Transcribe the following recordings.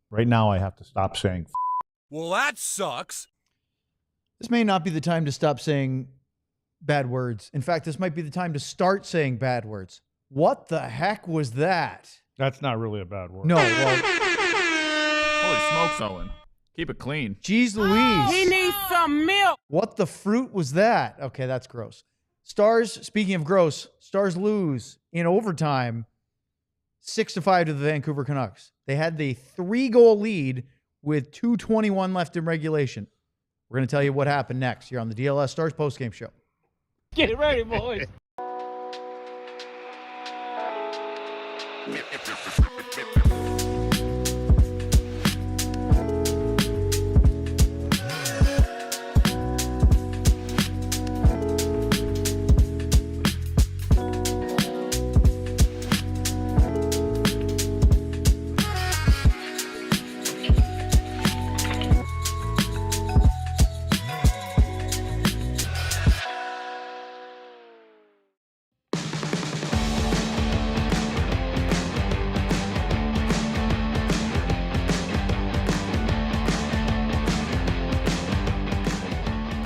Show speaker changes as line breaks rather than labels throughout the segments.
Right now, I have to stop saying
Well, that sucks.
This may not be the time to stop saying bad words. In fact, this might be the time to start saying bad words. What the heck was that?
That's not really a bad word.
No, well,
Holy smokes, Owen. Keep it clean.
geez Louise.
He needs some milk.
What the fruit was that? Okay, that's gross. Stars, speaking of gross, Stars lose in overtime 6-5 to the Vancouver Canucks. They had the 3-goal lead with 2:21 left in regulation. We're going to tell you what happened next here on the DLLS Stars postgame show.
Get ready, boys.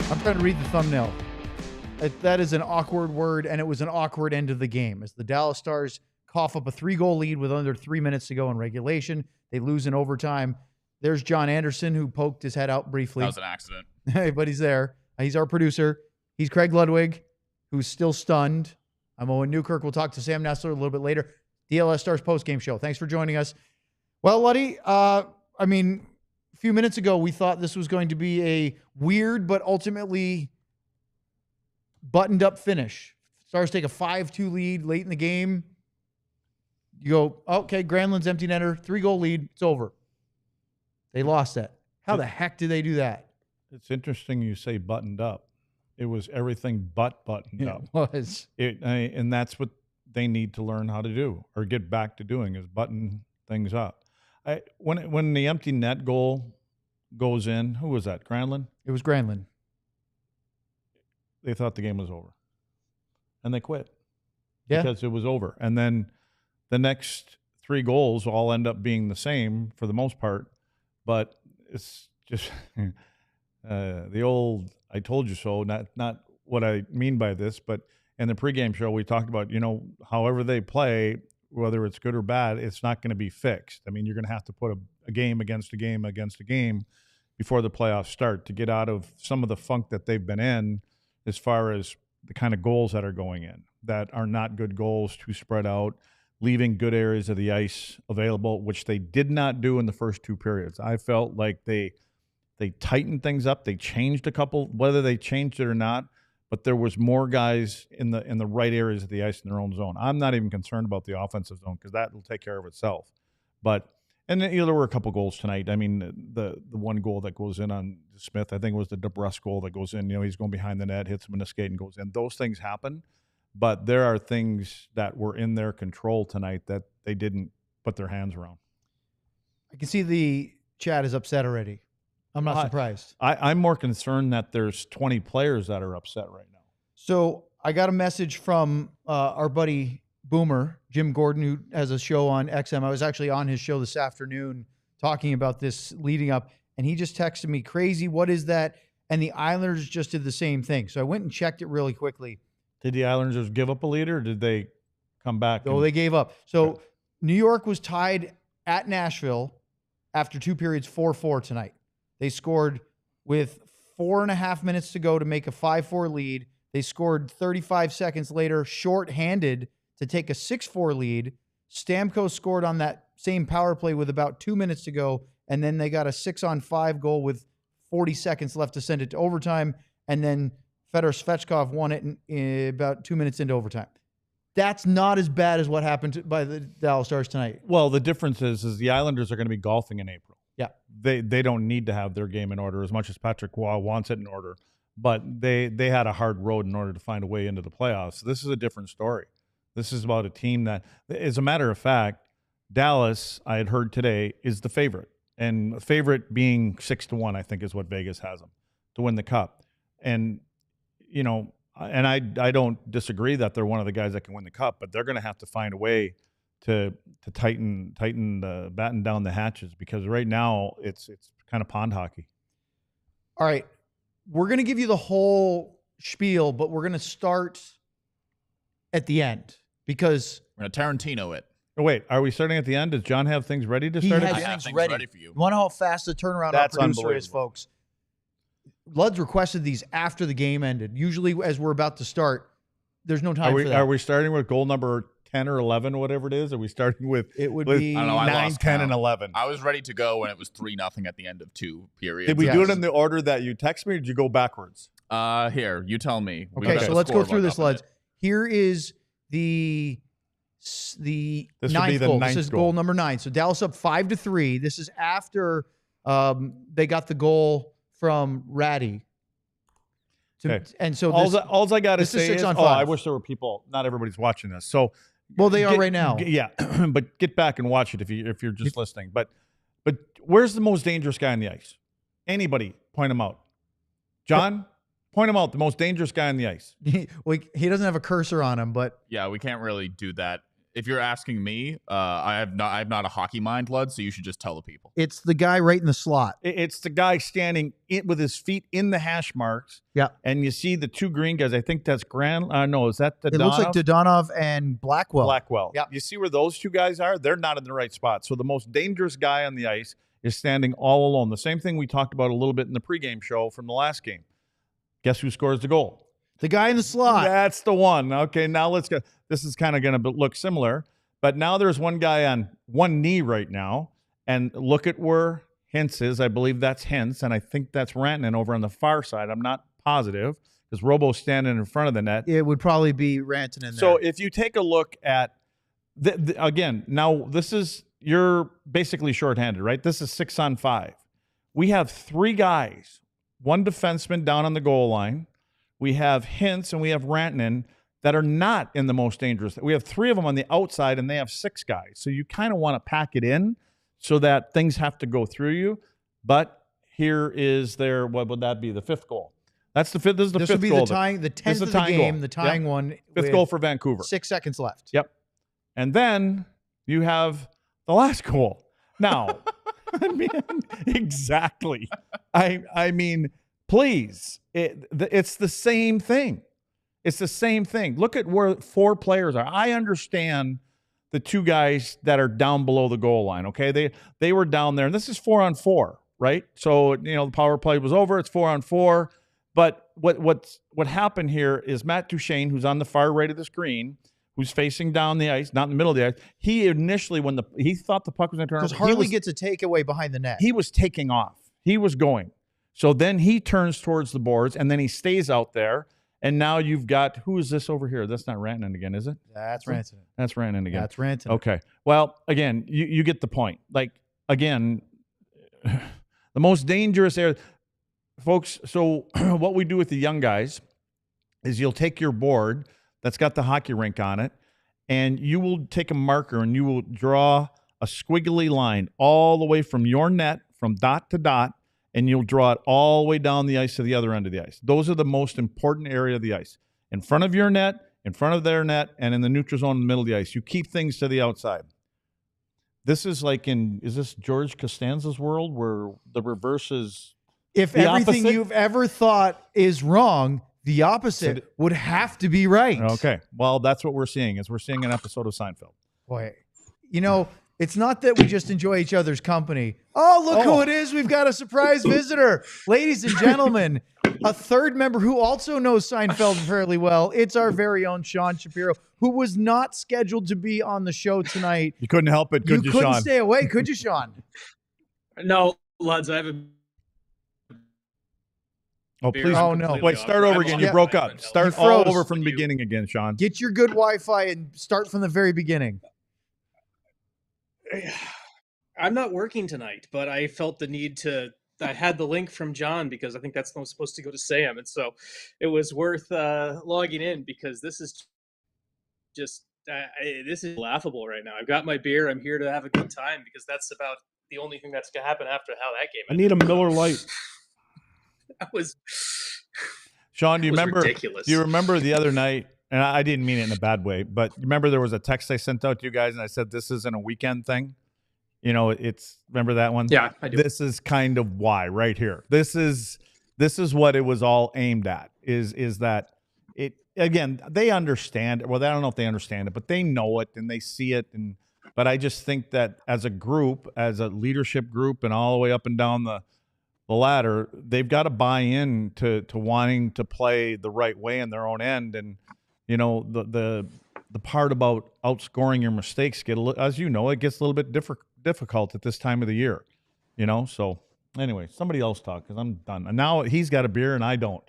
I'm trying to read the thumbnail. That is an awkward word, and it was an awkward end of the game as the Dallas Stars cough up a 3-goal lead with under 3 minutes to go in regulation. They lose in overtime. There's John Andersen, who poked his head out briefly.
That was an accident.
Hey, but he's there. He's our producer. He's Craig Ludwig, who's still stunned. I'm Owen Newkirk. We'll talk to Sam Nestler a little bit later. DLLS Stars postgame show. Thanks for joining us. Well, Luddy, a few minutes ago, we thought this was going to be a weird but ultimately buttoned up finish. Stars take a 5-2 lead late in the game. You go, okay, Granlund's empty netter, 3-goal lead, it's over. They lost that. How the heck did they do that?
It's interesting you say buttoned up. It was everything but buttoned up.
It was.
And that's what they need to learn how to do or get back to doing is button things up. When the empty net goal goes in, who was that? Granlund?
It was Granlund.
They thought the game was over. And they quit.
Yeah.
Because it was over. And then the next 3 goals all end up being the same for the most part. But it's just the old I told you so, not what I mean by this, but in the pregame show we talked about, however they play, whether it's good or bad, it's not going to be fixed. I mean, you're going to have to put a game against a game against a game before the playoffs start to get out of some of the funk that they've been in as far as the kind of goals that are going in that are not good goals, too spread out, leaving good areas of the ice available, which they did not do in the first 2 periods. I felt like they tightened things up. They changed a couple, whether they changed it or not, but there was more guys in the right areas of the ice in their own zone. I'm not even concerned about the offensive zone because that will take care of itself. And then, there were a couple goals tonight. I mean, the one goal that goes in on Smith, I think it was the DeBrusk goal that goes in. He's going behind the net, hits him in the skate and goes in. Those things happen, but there are things that were in their control tonight that they didn't put their hands around.
I can see the chat is upset already. I'm not surprised.
I'm more concerned that there's 20 players that are upset right now.
So I got a message from our buddy Boomer, Jim Gordon, who has a show on XM. I was actually on his show this afternoon talking about this leading up, and he just texted me, crazy, what is that? And the Islanders just did the same thing. So I went and checked it really quickly.
Did the Islanders give up a lead or did they come back?
Oh, they gave up. So New York was tied at Nashville after 2 periods, 4-4 tonight. They scored with 4.5 minutes to go to make a 5-4 lead. They scored 35 seconds later, shorthanded, to take a 6-4 lead. Stamkos scored on that same power play with about 2 minutes to go, and then they got a 6-on-5 goal with 40 seconds left to send it to overtime, and then Fedor Svechkov won it in about 2 minutes into overtime. That's not as bad as what happened by the Dallas Stars tonight.
Well, the difference is the Islanders are going to be golfing in April.
Yeah.
They don't need to have their game in order as much as Patrick Roy wants it in order, but they had a hard road in order to find a way into the playoffs. So this is a different story. This is about a team that, as a matter of fact, Dallas, I had heard today, is the favorite. And the favorite being 6-1, I think, is what Vegas has them to win the Cup. And, and I don't disagree that they're one of the guys that can win the Cup, but they're going to have to find a way to tighten the batten down the hatches, because right now it's kind of pond hockey.
All right. We're going to give you the whole spiel, but we're going to start at the end because
We're going to Tarantino it.
Oh, wait, are we starting at the end? Does John have things ready to
he
start?
has
I have
things
things
ready.
for you.
You want to know how fast the turnaround
That's
our producer is,
unbelievable.
folks? Luds requested these after the game ended. Usually, as we're about to start, there's no time for that.
Are we starting with goal number 10 or 11, whatever it is? Are we starting with
It would
with
be-
I don't know, I
9,
lost
10,
count.
and 11?
I was ready to go when it was 3-0 at the end of 2 periods.
Did we do
Yes.
it in the order that you text me, or did you go backwards?
Here, you tell me. We
Okay,
got
so
the
let's go
scorebook
through this,
up in
Luds.
it.
Here is the
This would be
ninth
the
goal.
ninth
This is
goal.
goal number 9. So Dallas up 5-3. This is after they got the goal from Räty.
Okay.
And so
All I got to
this is
say
6
is,
on
I
5.
wish there were people. Not everybody's watching this, so
well, they are right now.
Yeah, but get back and watch it if you're just listening. But where's the most dangerous guy on the ice? Anybody point him out. John, point him out. The most dangerous guy on the ice.
He doesn't have a cursor on him, but
Yeah, we can't really do that. If you're asking me, I have not a hockey mind, Lud, so you should just tell the people.
it's the guy right in the slot.
It's the guy standing with his feet in the hash marks.
Yeah.
And you see the two green guys. I think that's no, is that the
It looks like Dodonov and Blackwell.
Blackwell.
Yeah.
You see where those two guys are? They're not in the right spot. So the most dangerous guy on the ice is standing all alone. The same thing we talked about a little bit in the pregame show from the last game. Guess who scores the goal?
The guy in the slot.
That's the one. Okay, now let's go. This is kind of going to look similar, but now there's one guy on one knee right now, and look at where Hintz is. I believe that's Hintz, and I think that's Rantanen over on the far side. I'm not positive because Robo's standing in front of the net.
It would probably be Rantanen there.
So if you take a look at, again, now you're basically shorthanded, right? This is 6 on 5. We have 3 guys, 1 defenseman down on the goal line. We have Hintz and we have Rantanen that are not in the most dangerous. We have 3 of them on the outside, and they have 6 guys. So you kind of want to pack it in so that things have to go through you. But here is what would that be? The 5th goal. That's the 5th. This is the 5th goal.
This would be the 10th of the game,
goal.
the tying one.
5th
with
goal for Vancouver.
6 seconds left.
Yep. And then you have the last goal. Now, I mean, exactly. I mean, please, it's the same thing. It's the same thing. Look at where 4 players are. I understand the 2 guys that are down below the goal line, okay? They were down there, and this is 4 on 4, right? So, the power play was over. It's 4 on 4. But what happened here is Matt Duchene, who's on the far right of the screen, who's facing down the ice, not in the middle of the ice, he initially, he thought the puck was going to turn
Because
over,
Harley gets a takeaway behind the net.
he was taking off. He was going. So then he turns towards the boards, and then he stays out there. And now you've got, who is this over here? That's not Rantanen again, is it?
That's Rantanen.
That's Rantanen again.
That's Rantanen.
Okay. Well, again, you get the point. Like, again, the most dangerous area. Folks, so what we do with the young guys is you'll take your board that's got the hockey rink on it, and you will take a marker and you will draw a squiggly line all the way from your net, from dot to dot, and you'll draw it all the way down the ice to the other end of the ice. Those are the most important area of the ice. In front of your net, in front of their net, and in the neutral zone in the middle of the ice. You keep things to the outside. This is like is this George Costanza's world where the reverse is
If
the
everything
opposite?
you've ever thought is wrong, the opposite would have to be right.
Okay. Well, that's what we're seeing, is we're seeing an episode of Seinfeld.
Boy, it's not that we just enjoy each other's company. Oh, look who it is. We've got a surprise visitor. Ladies and gentlemen, a third member who also knows Seinfeld fairly well. It's our very own Sean Shapiro, who was not scheduled to be on the show tonight.
You couldn't help it, could you,
couldn't
Sean?
stay away, could you, Sean?
No, Luds, I haven't.
Oh, please.
Oh, no.
Wait, start over again. You
Yeah.
broke up. Start
You
all
froze.
over from the beginning again, Sean.
Get your good Wi-Fi and start from the very beginning.
I'm not working tonight, but I felt the need to. I had the link from John because I think that's supposed to go to Sam, and so it was worth logging in because this is just this is laughable right now. I've got my beer. I'm here to have a good time because that's about the only thing that's gonna happen after how that game
I
ended.
need a Miller Lite.
That was
Sean, do you
was
remember?
ridiculous.
Do you remember the other night and I didn't mean it in a bad way, but remember there was a text I sent out to you guys, and I said this isn't a weekend thing. You know, remember that one?
Yeah, I do.
This is kind of why right here. This is what it was all aimed at. Is that it? Again, they understand. Well, I don't know if they understand it, but they know it and they see it. But I just think that as a group, as a leadership group, and all the way up and down the ladder, they've got to buy in to wanting to play the right way in their own end. And you know, the part about outscoring your mistakes as you know, it gets a little bit difficult at this time of the year. You know, so anyway, somebody else talk because I'm done. And now he's got a beer and I don't.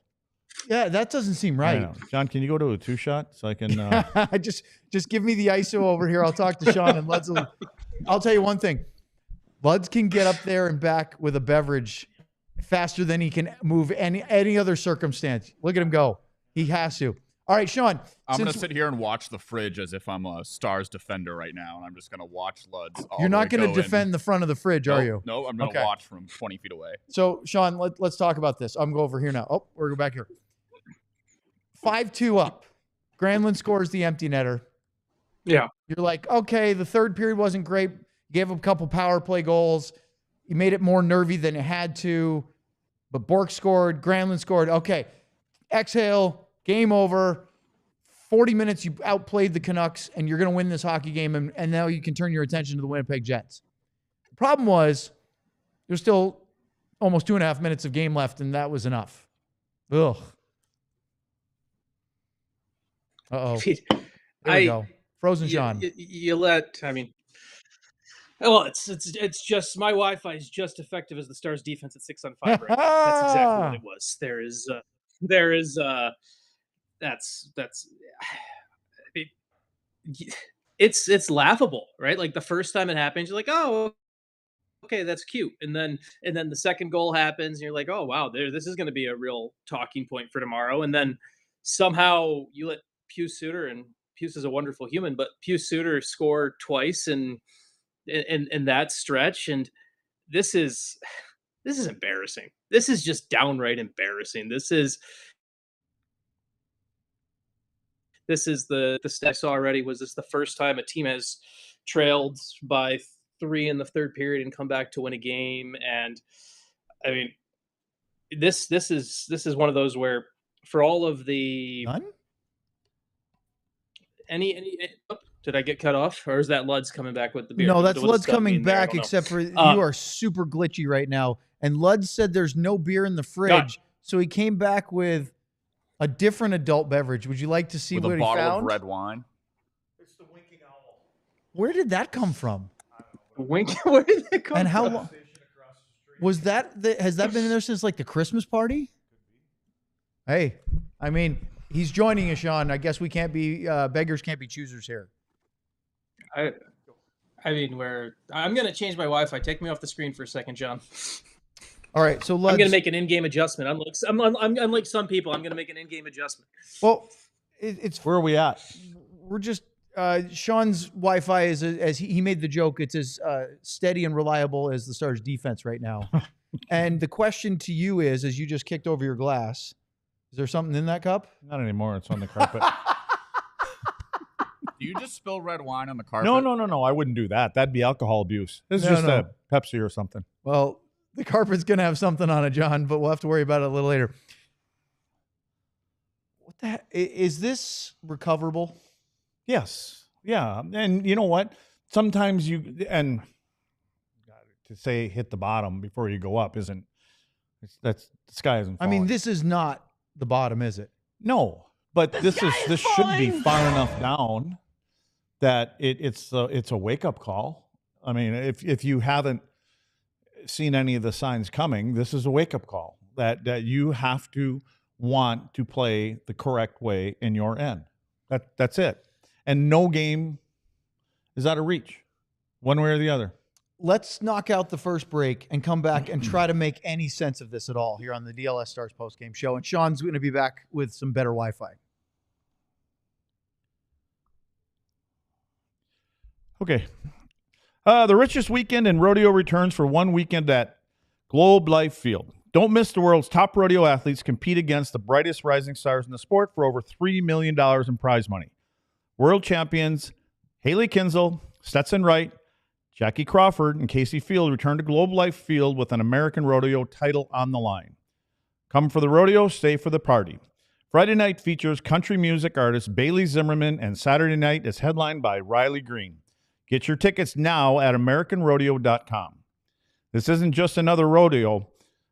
Yeah, that doesn't seem right.
John, can you go to a 2-shot so I can?
Just give me the ISO over here. I'll talk to Sean and Luds. I'll tell you one thing. Luds can get up there and back with a beverage faster than he can move any other circumstance. Look at him go. He has to. All right, Sean.
I'm going to sit here and watch the fridge as if I'm a Stars defender right now, and I'm just going to watch Luds.
You're not going to defend the front of the fridge, are you?
No, I'm going to watch from 20 feet away.
So, Sean, let's talk about this. I'm going to go over here now. Oh, we're going back here. 5-2 up. Granlund scores the empty netter.
Yeah.
You're like, okay, the third period wasn't great. Gave up a couple power play goals. You made it more nervy than it had to. But Bourque scored. Granlund scored. Okay. Exhale. Game over. 40 minutes, you outplayed the Canucks, and you're going to win this hockey game, and now you can turn your attention to the Winnipeg Jets. The problem was there's still almost 2.5 minutes of game left, and that was enough. Ugh. Uh-oh. There we go. Frozen Sean.
Well, it's just my Wi-Fi is just effective as the Stars defense at 6 on 5 right now. That's exactly what it was. It's laughable, right? Like the first time it happens, you're like, oh, okay, that's cute. And then the second goal happens, and you're like, oh wow, this is going to be a real talking point for tomorrow. And then somehow you let Pius Suter, and Pius is a wonderful human, but Pius Suter scored twice in that stretch, and this is embarrassing. This is just downright embarrassing. This is the stat I saw already. Was this the first time a team has trailed by 3 in the third period and come back to win a game? And I mean, this is one of those where for all of the
None?
Did I get cut off, or is that Lud's coming back with the beer?
No, that's Lud's coming back, except for you are super glitchy right now. And Lud said there's no beer in the fridge, so he came back with a different adult beverage. Would you like to see what he found?
With a bottle of red wine.
It's the Winking Owl.
Where did that come from?
Where did it come
And how
from?
long was that? Has that been in there since like the Christmas party? Hey, I mean, he's joining us, Sean. I guess we can't be beggars can't be choosers here.
I mean, I'm going to change my Wi-Fi. Take me off the screen for a second, John.
All right, so Lud's,
I'm going to make an in-game adjustment. Unlike some people, I'm going to make an in-game adjustment.
Well, it's
Where are we at?
we're just Sean's Wi-Fi is as he made the joke. It's as steady and reliable as the Stars' defense right now. And the question to you is, as you just kicked over your glass, is there something in that cup?
Not anymore. It's on the carpet.
Do you just spill red wine on the carpet?
No. I wouldn't do that. That'd be alcohol abuse. This is just a Pepsi or something.
Well, the carpet's going to have something on it, John, but we'll have to worry about it a little later. What the heck? Is this recoverable?
Yes. Yeah. And you know what? Sometimes to say hit the bottom before you go up isn't, the sky isn't falling.
I mean, this is not the bottom, is it?
No, but this should be far enough down that it's a wake-up call. I mean, if you haven't seen any of the signs coming, this is a wake-up call that you have to want to play the correct way in your end. That's it. And no game is out of reach, one way or the other.
Let's knock out the first break and come back and try to make any sense of this at all here on the DLLS Stars postgame show. And Sean's going to be back with some better Wi-Fi.
Okay. The richest weekend in rodeo returns for one weekend at Globe Life Field. Don't miss the world's top rodeo athletes compete against the brightest rising stars in the sport for over $3 million in prize money. World champions Haley Kinsel, Stetson Wright, Jackie Crawford, and Casey Field return to Globe Life Field with an American Rodeo title on the line. Come for the rodeo, stay for the party. Friday night features country music artist Bailey Zimmerman, and Saturday night is headlined by Riley Green. Get your tickets now at AmericanRodeo.com. This isn't just another rodeo.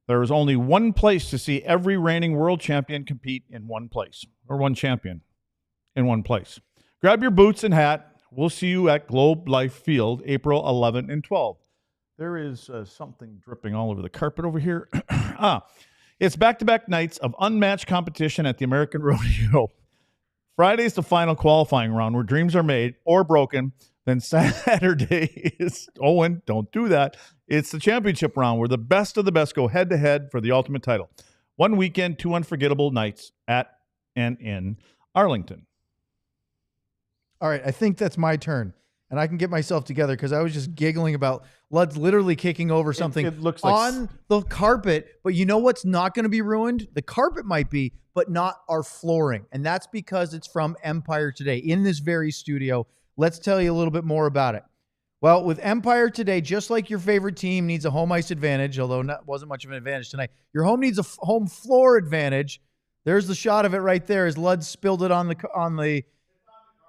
There is only one place to see every reigning world champion compete in one place, or one champion in one place. Grab your boots and hat. We'll see you at Globe Life Field, April 11 and 12. There is something dripping all over the carpet over here. It's back-to-back nights of unmatched competition at the American Rodeo. Friday's the final qualifying round where dreams are made or broken. Then Saturday is, Owen, don't do that. It's the championship round where the best of the best go head-to-head for the ultimate title. One weekend, 2 unforgettable nights at and in Arlington.
All right, I think that's my turn. And I can get myself together because I was just giggling about Lud's literally kicking over something
It looks like
on the carpet. But you know what's not going to be ruined? The carpet might be, but not our flooring. And that's because it's from Empire Today in this very studio. Let's tell you a little bit more about it. Well, with Empire Today, just like your favorite team needs a home ice advantage, although wasn't much of an advantage tonight, your home needs a home floor advantage. There's the shot of it right there as Lud spilled it on the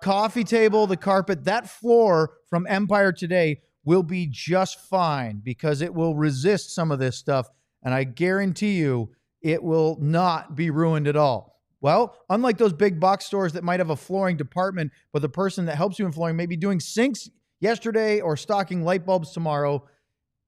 coffee table, the carpet. That floor from Empire Today will be just fine because it will resist some of this stuff, and I guarantee you it will not be ruined at all. Well, unlike those big box stores that might have a flooring department, but the person that helps you in flooring may be doing sinks yesterday or stocking light bulbs tomorrow,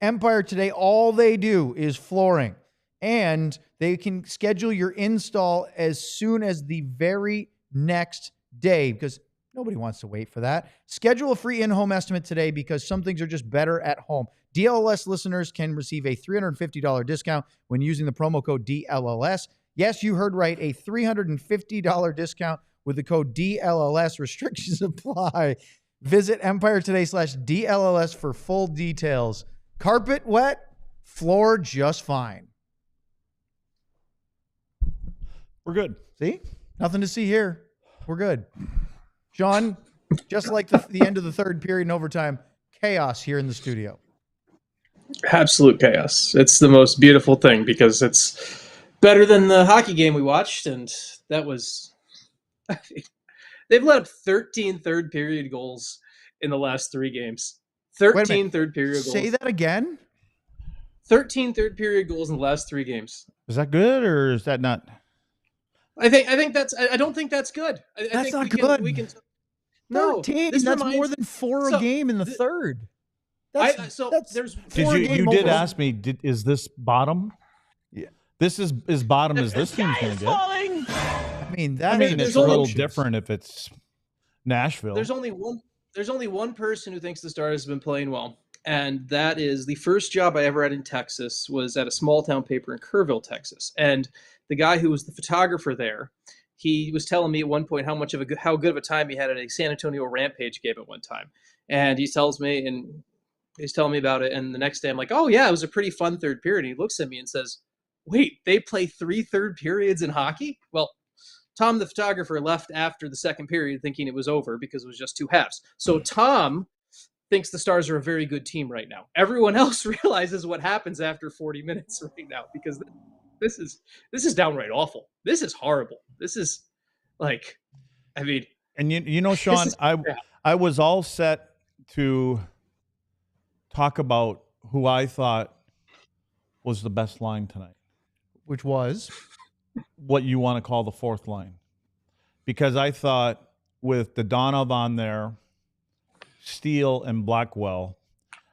Empire Today, all they do is flooring. And they can schedule your install as soon as the very next day because nobody wants to wait for that. Schedule a free in-home estimate today because some things are just better at home. DLLS listeners can receive a $350 discount when using the promo code DLLS. Yes, you heard right, a $350 discount with the code DLLS. Restrictions apply. Visit EmpireToday/DLLS for full details. Carpet wet, floor just fine.
We're good.
See? Nothing to see here. We're good. Sean, just like the end of the third period in overtime, chaos here in the studio.
Absolute chaos. It's the most beautiful thing because it's better than the hockey game we watched, and that was... They've let up 13 third period goals in the last 3 games. 13 third period goals.
Say that again?
13 third period goals in the last 3 games.
Is that good or is that not?
I think that's. I don't think that's good. I
That's
think
not
good.
good.
We can. No,
13.
this
That's
reminds-
more than 4 a game in the third. There's
Did
4
you
game
did
overs.
ask me? Is this bottom?
Yeah.
This is as bottom as this team's going to get.
I mean,
I mean,
there's
it's a little
only-
different if it's Nashville.
There's only one person who thinks the Stars have been playing well, and that is the first job I ever had in Texas was at a small town paper in Kerrville, Texas, and the guy who was the photographer there, he was telling me at one point how good of a time he had at a San Antonio Rampage game at one time, and he's telling me about it, and the next day I'm like, oh yeah, it was a pretty fun third period. And he looks at me and says, wait, they play 3 third periods in hockey? Well, Tom, the photographer, left after the second period thinking it was over because it was just 2 halves. So Tom thinks the Stars are a very good team right now. Everyone else realizes what happens after 40 minutes right now because this is downright awful. This is horrible. This is like, I mean.
And you know, Sean, I was all set to talk about who I thought was the best line tonight.
Which was?
What you want to call the fourth line. Because I thought with Dodonov on there, Steele and Blackwell,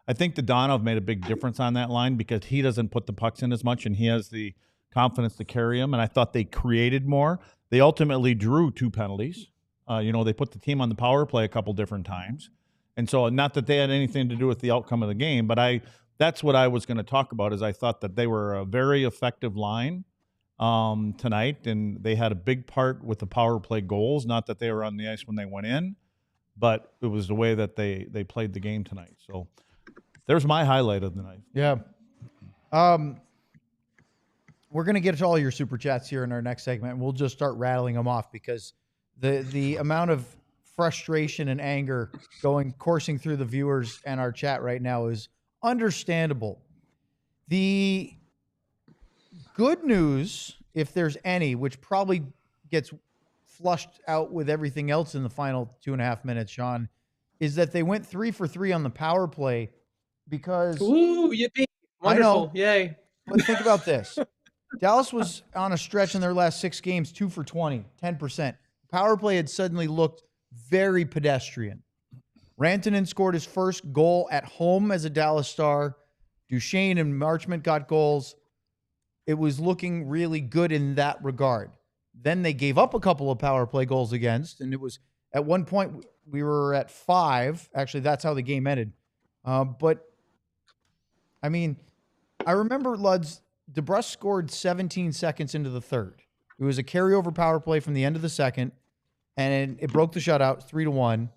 I think Dodonov made a big difference on that line because he doesn't put the pucks in as much and he has the confidence to carry them. And I thought they created more. They ultimately drew 2 penalties. They put the team on the power play a couple different times. And so not that they had anything to do with the outcome of the game, but that's what I was going to talk about is I thought that they were a very effective line tonight, and they had a big part with the power play goals. Not that they were on the ice when they went in, but it was the way that they played the game tonight. So there's my highlight of the night.
Yeah. we're going to get to all your super chats here in our next segment. And we'll just start rattling them off because the amount of frustration and anger coursing through the viewers and our chat right now is understandable. The good news, if there's any, which probably gets flushed out with everything else in the final 2.5 minutes, Sean, is that they went 3 for 3 on the power play because
Ooh, yippee. Wonderful. Yay.
But think about this. Dallas was on a stretch in their last 6 games, 2 for 20, 10%. Power play had suddenly looked very pedestrian. Rantanen scored his first goal at home as a Dallas Star. Duchene and Marchment got goals. It was looking really good in that regard. Then they gave up a couple of power play goals against, and it was at one point we were at 5. Actually, that's how the game ended. But I mean, I remember Luds, DeBrusk scored 17 seconds into the third. It was a carryover power play from the end of the second, and it broke the shutout 3-1.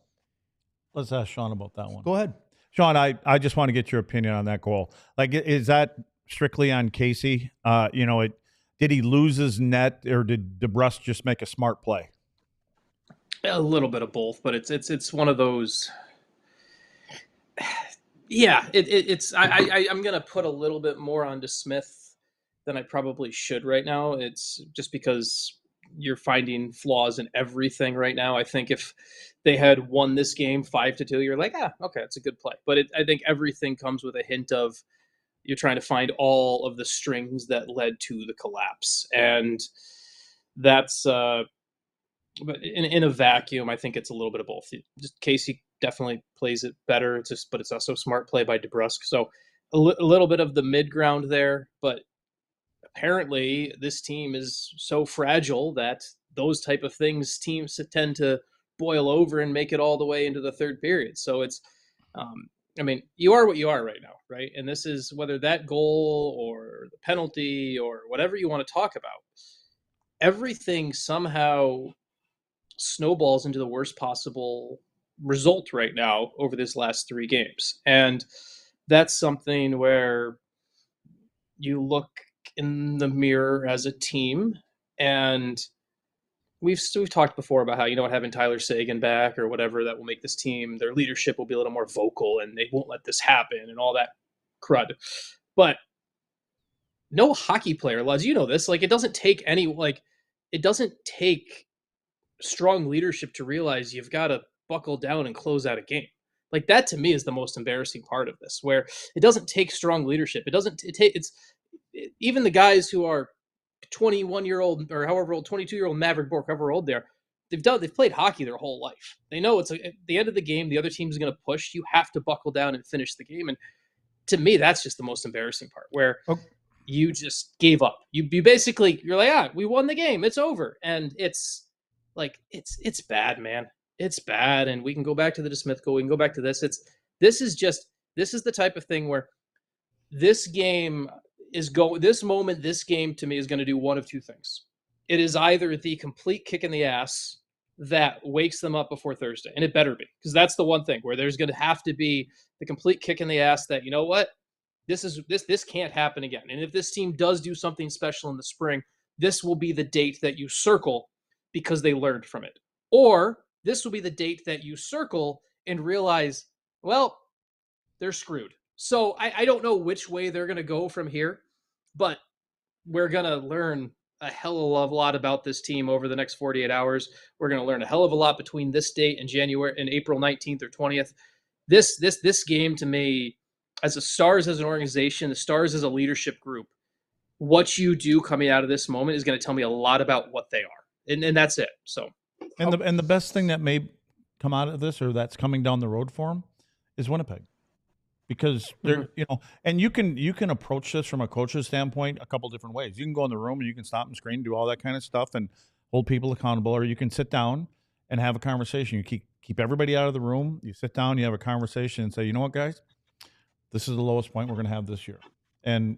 Let's ask Sean about that one.
Go ahead.
Sean, I just want to get your opinion on that goal. Like, is that strictly on Casey? Did he lose his net, or did DeBrusk just make a smart play?
A little bit of both, but it's one of those. Yeah, I'm gonna put a little bit more onto Smith than I probably should right now. It's just because you're finding flaws in everything right now. I think if they had won this game 5-2, you're like, okay, it's a good play. But I think everything comes with a hint of you're trying to find all of the strings that led to the collapse, and that's. But in a vacuum, I think it's a little bit of both. Just Casey definitely plays it better. But it's also smart play by DeBrusk. So a little bit of the mid ground there. But apparently, this team is so fragile that those type of things teams tend to boil over and make it all the way into the third period. So it's, you are what you are right now, right? And this is whether that goal or the penalty or whatever you want to talk about. Everything somehow snowballs into the worst possible result right now over this last 3 games. And that's something where you look in the mirror as a team, and we've talked before about how, having Tyler Seguin back or whatever, that will make this team, their leadership will be a little more vocal and they won't let this happen and all that crud. But no hockey player, Luz, this, it doesn't take strong leadership to realize you've got to buckle down and close out a game. That to me is the most embarrassing part of this, where it doesn't take strong leadership. Even the guys who are 21-year-old or however old, 22-year-old Mavrik, Bourque, however old they are, they've played hockey their whole life. They know it's at the end of the game, the other team's going to push. You have to buckle down and finish the game. And to me, that's just the most embarrassing part, where you just gave up. You're like, we won the game. It's over. And it's bad, man. It's bad. And we can go back to the DeSmith goal. We can go back to this. This is the type of thing where this game this game to me is going to do one of two things. It is either the complete kick in the ass that wakes them up before Thursday, and it better be, because that's the one thing where there's going to have to be the complete kick in the ass that, this can't happen again. And if this team does do something special in the spring, this will be the date that you circle because they learned from it. Or this will be the date that you circle and realize, well, they're screwed. So I don't know which way they're going to go from here, but we're going to learn a hell of a lot about this team over the next 48 hours. We're going to learn a hell of a lot between this date and April 19th or 20th. This game, to me, as the Stars as an organization, the Stars as a leadership group, what you do coming out of this moment is going to tell me a lot about what they are. And that's it. So,
and the best thing that may come out of this, or that's coming down the road for them, is Winnipeg, because they're and you can approach this from a coach's standpoint a couple different ways. You can go in the room and you can stop and screen, do all that kind of stuff, and hold people accountable, or you can sit down and have a conversation. You keep everybody out of the room. You sit down, you have a conversation, and say, you know what, guys, this is the lowest point we're going to have this year, and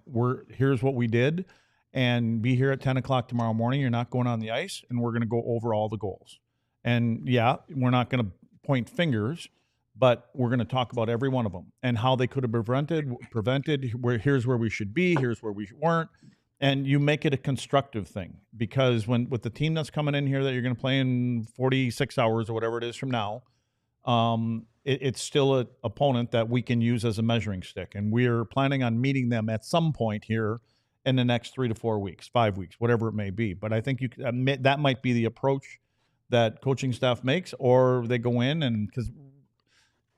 here's what we did. And be here at 10 o'clock tomorrow morning. You're not going on the ice, and we're going to go over all the goals. And, we're not going to point fingers, but we're going to talk about every one of them and how they could have prevented. Here's where we should be. Here's where we weren't. and you make it a constructive thing, because with the team that's coming in here that you're going to play in 46 hours or whatever it is from now, it's still an opponent that we can use as a measuring stick. And we're planning on meeting them at some point here in the next 3 to 4 weeks, 5 weeks, whatever it may be. But I think you could admit that might be the approach that coaching staff makes, or they go in and, because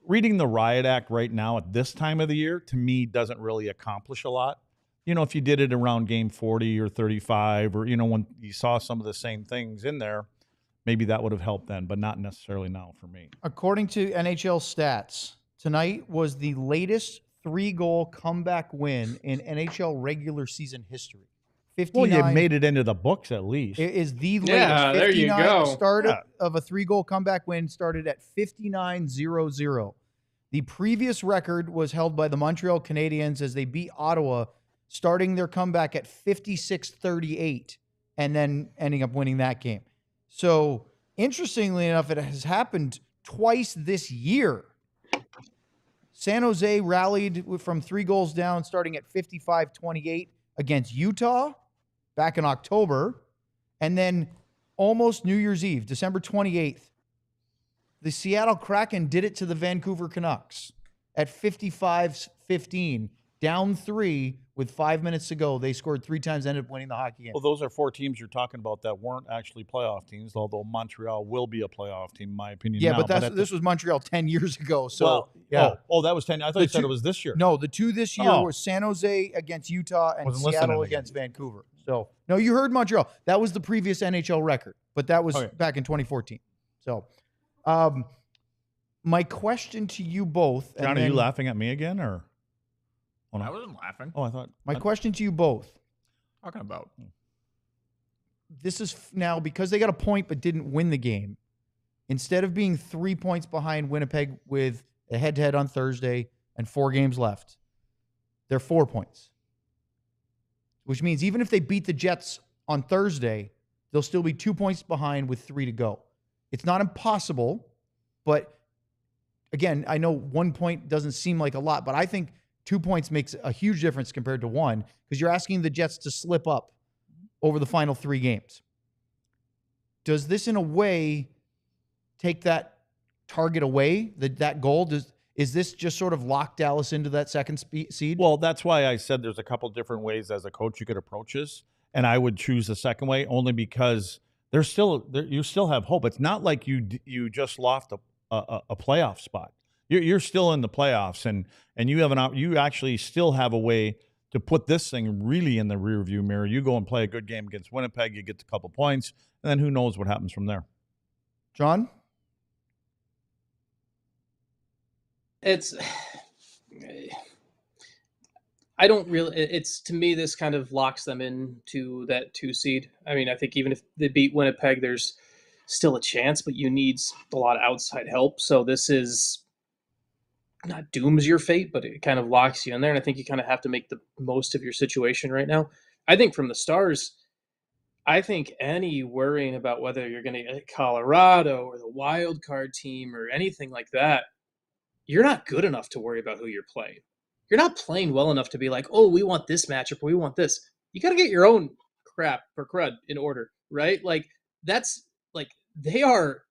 reading the riot act right now at this time of the year, to me, doesn't really accomplish a lot. You know, if you did it around game 40 or 35, or, you know, when you saw some of the same things in there, maybe that would have helped then, but not necessarily now for me.
According to NHL stats, tonight was the latest 3-goal comeback win in NHL regular season history. 59,
Well, you made it into the books at least.
It is the latest.
Yeah, there you
59
go.
Start of a 3-goal comeback win started at 59-0-0. The previous record was held by the Montreal Canadiens as they beat Ottawa, starting their comeback at 56-38 and then ending up winning that game. So, interestingly enough, it has happened twice this year. San Jose rallied from 3 goals down, starting at 55-28 against Utah back in October. And then almost New Year's Eve, December 28th, the Seattle Kraken did it to the Vancouver Canucks at 55-15. Down 3 with 5 minutes to go. They scored 3 times, ended up winning the hockey game.
Well, those are 4 teams you're talking about that weren't actually playoff teams, although Montreal will be a playoff team, in my opinion.
Yeah,
now.
but this was Montreal 10 years ago. So,
well,
yeah.
Oh, that was 10. I thought you said it was this year.
No, the 2 this year were San Jose against Utah and
Wasn't listening
Seattle
again.
against Vancouver. So, no, you heard Montreal. That was the previous NHL record, but that was back in 2014. So, my question to you both.
John, are you laughing at me again, or? Oh, no.
I wasn't laughing.
Oh, I thought.
My question to you both.
Talking about.
This is now because they got a point but didn't win the game. Instead of being 3 points behind Winnipeg with a head-to-head on Thursday and 4 games left, they're 4 points. Which means even if they beat the Jets on Thursday, they'll still be 2 points behind with 3 to go. It's not impossible, but again, I know 1 point doesn't seem like a lot, but I think 2 points makes a huge difference compared to 1, because you're asking the Jets to slip up over the final 3 games. Does this, in a way, take that target away, that goal? Is this just sort of lock Dallas into that second seed?
Well, that's why I said there's a couple different ways as a coach you could approach this, and I would choose the second way only because you still have hope. It's not like you just lost a playoff spot. You're still in the playoffs, and you actually still have a way to put this thing really in the rearview mirror. You go and play a good game against Winnipeg, you get a couple points, and then who knows what happens from there.
John?
I don't really, it's, to me, this kind of locks them into that 2 seed. I mean, I think even if they beat Winnipeg, there's still a chance, but you need a lot of outside help. So this is not dooms your fate, but it kind of locks you in there. And I think you kind of have to make the most of your situation right now. I think from the Stars, I think any worrying about whether you're going to get Colorado or the wild card team or anything like that, you're not good enough to worry about who you're playing. You're not playing well enough to be like, oh, we want this matchup or we want this. You got to get your own crap or crud in order, right? Like, that's like, there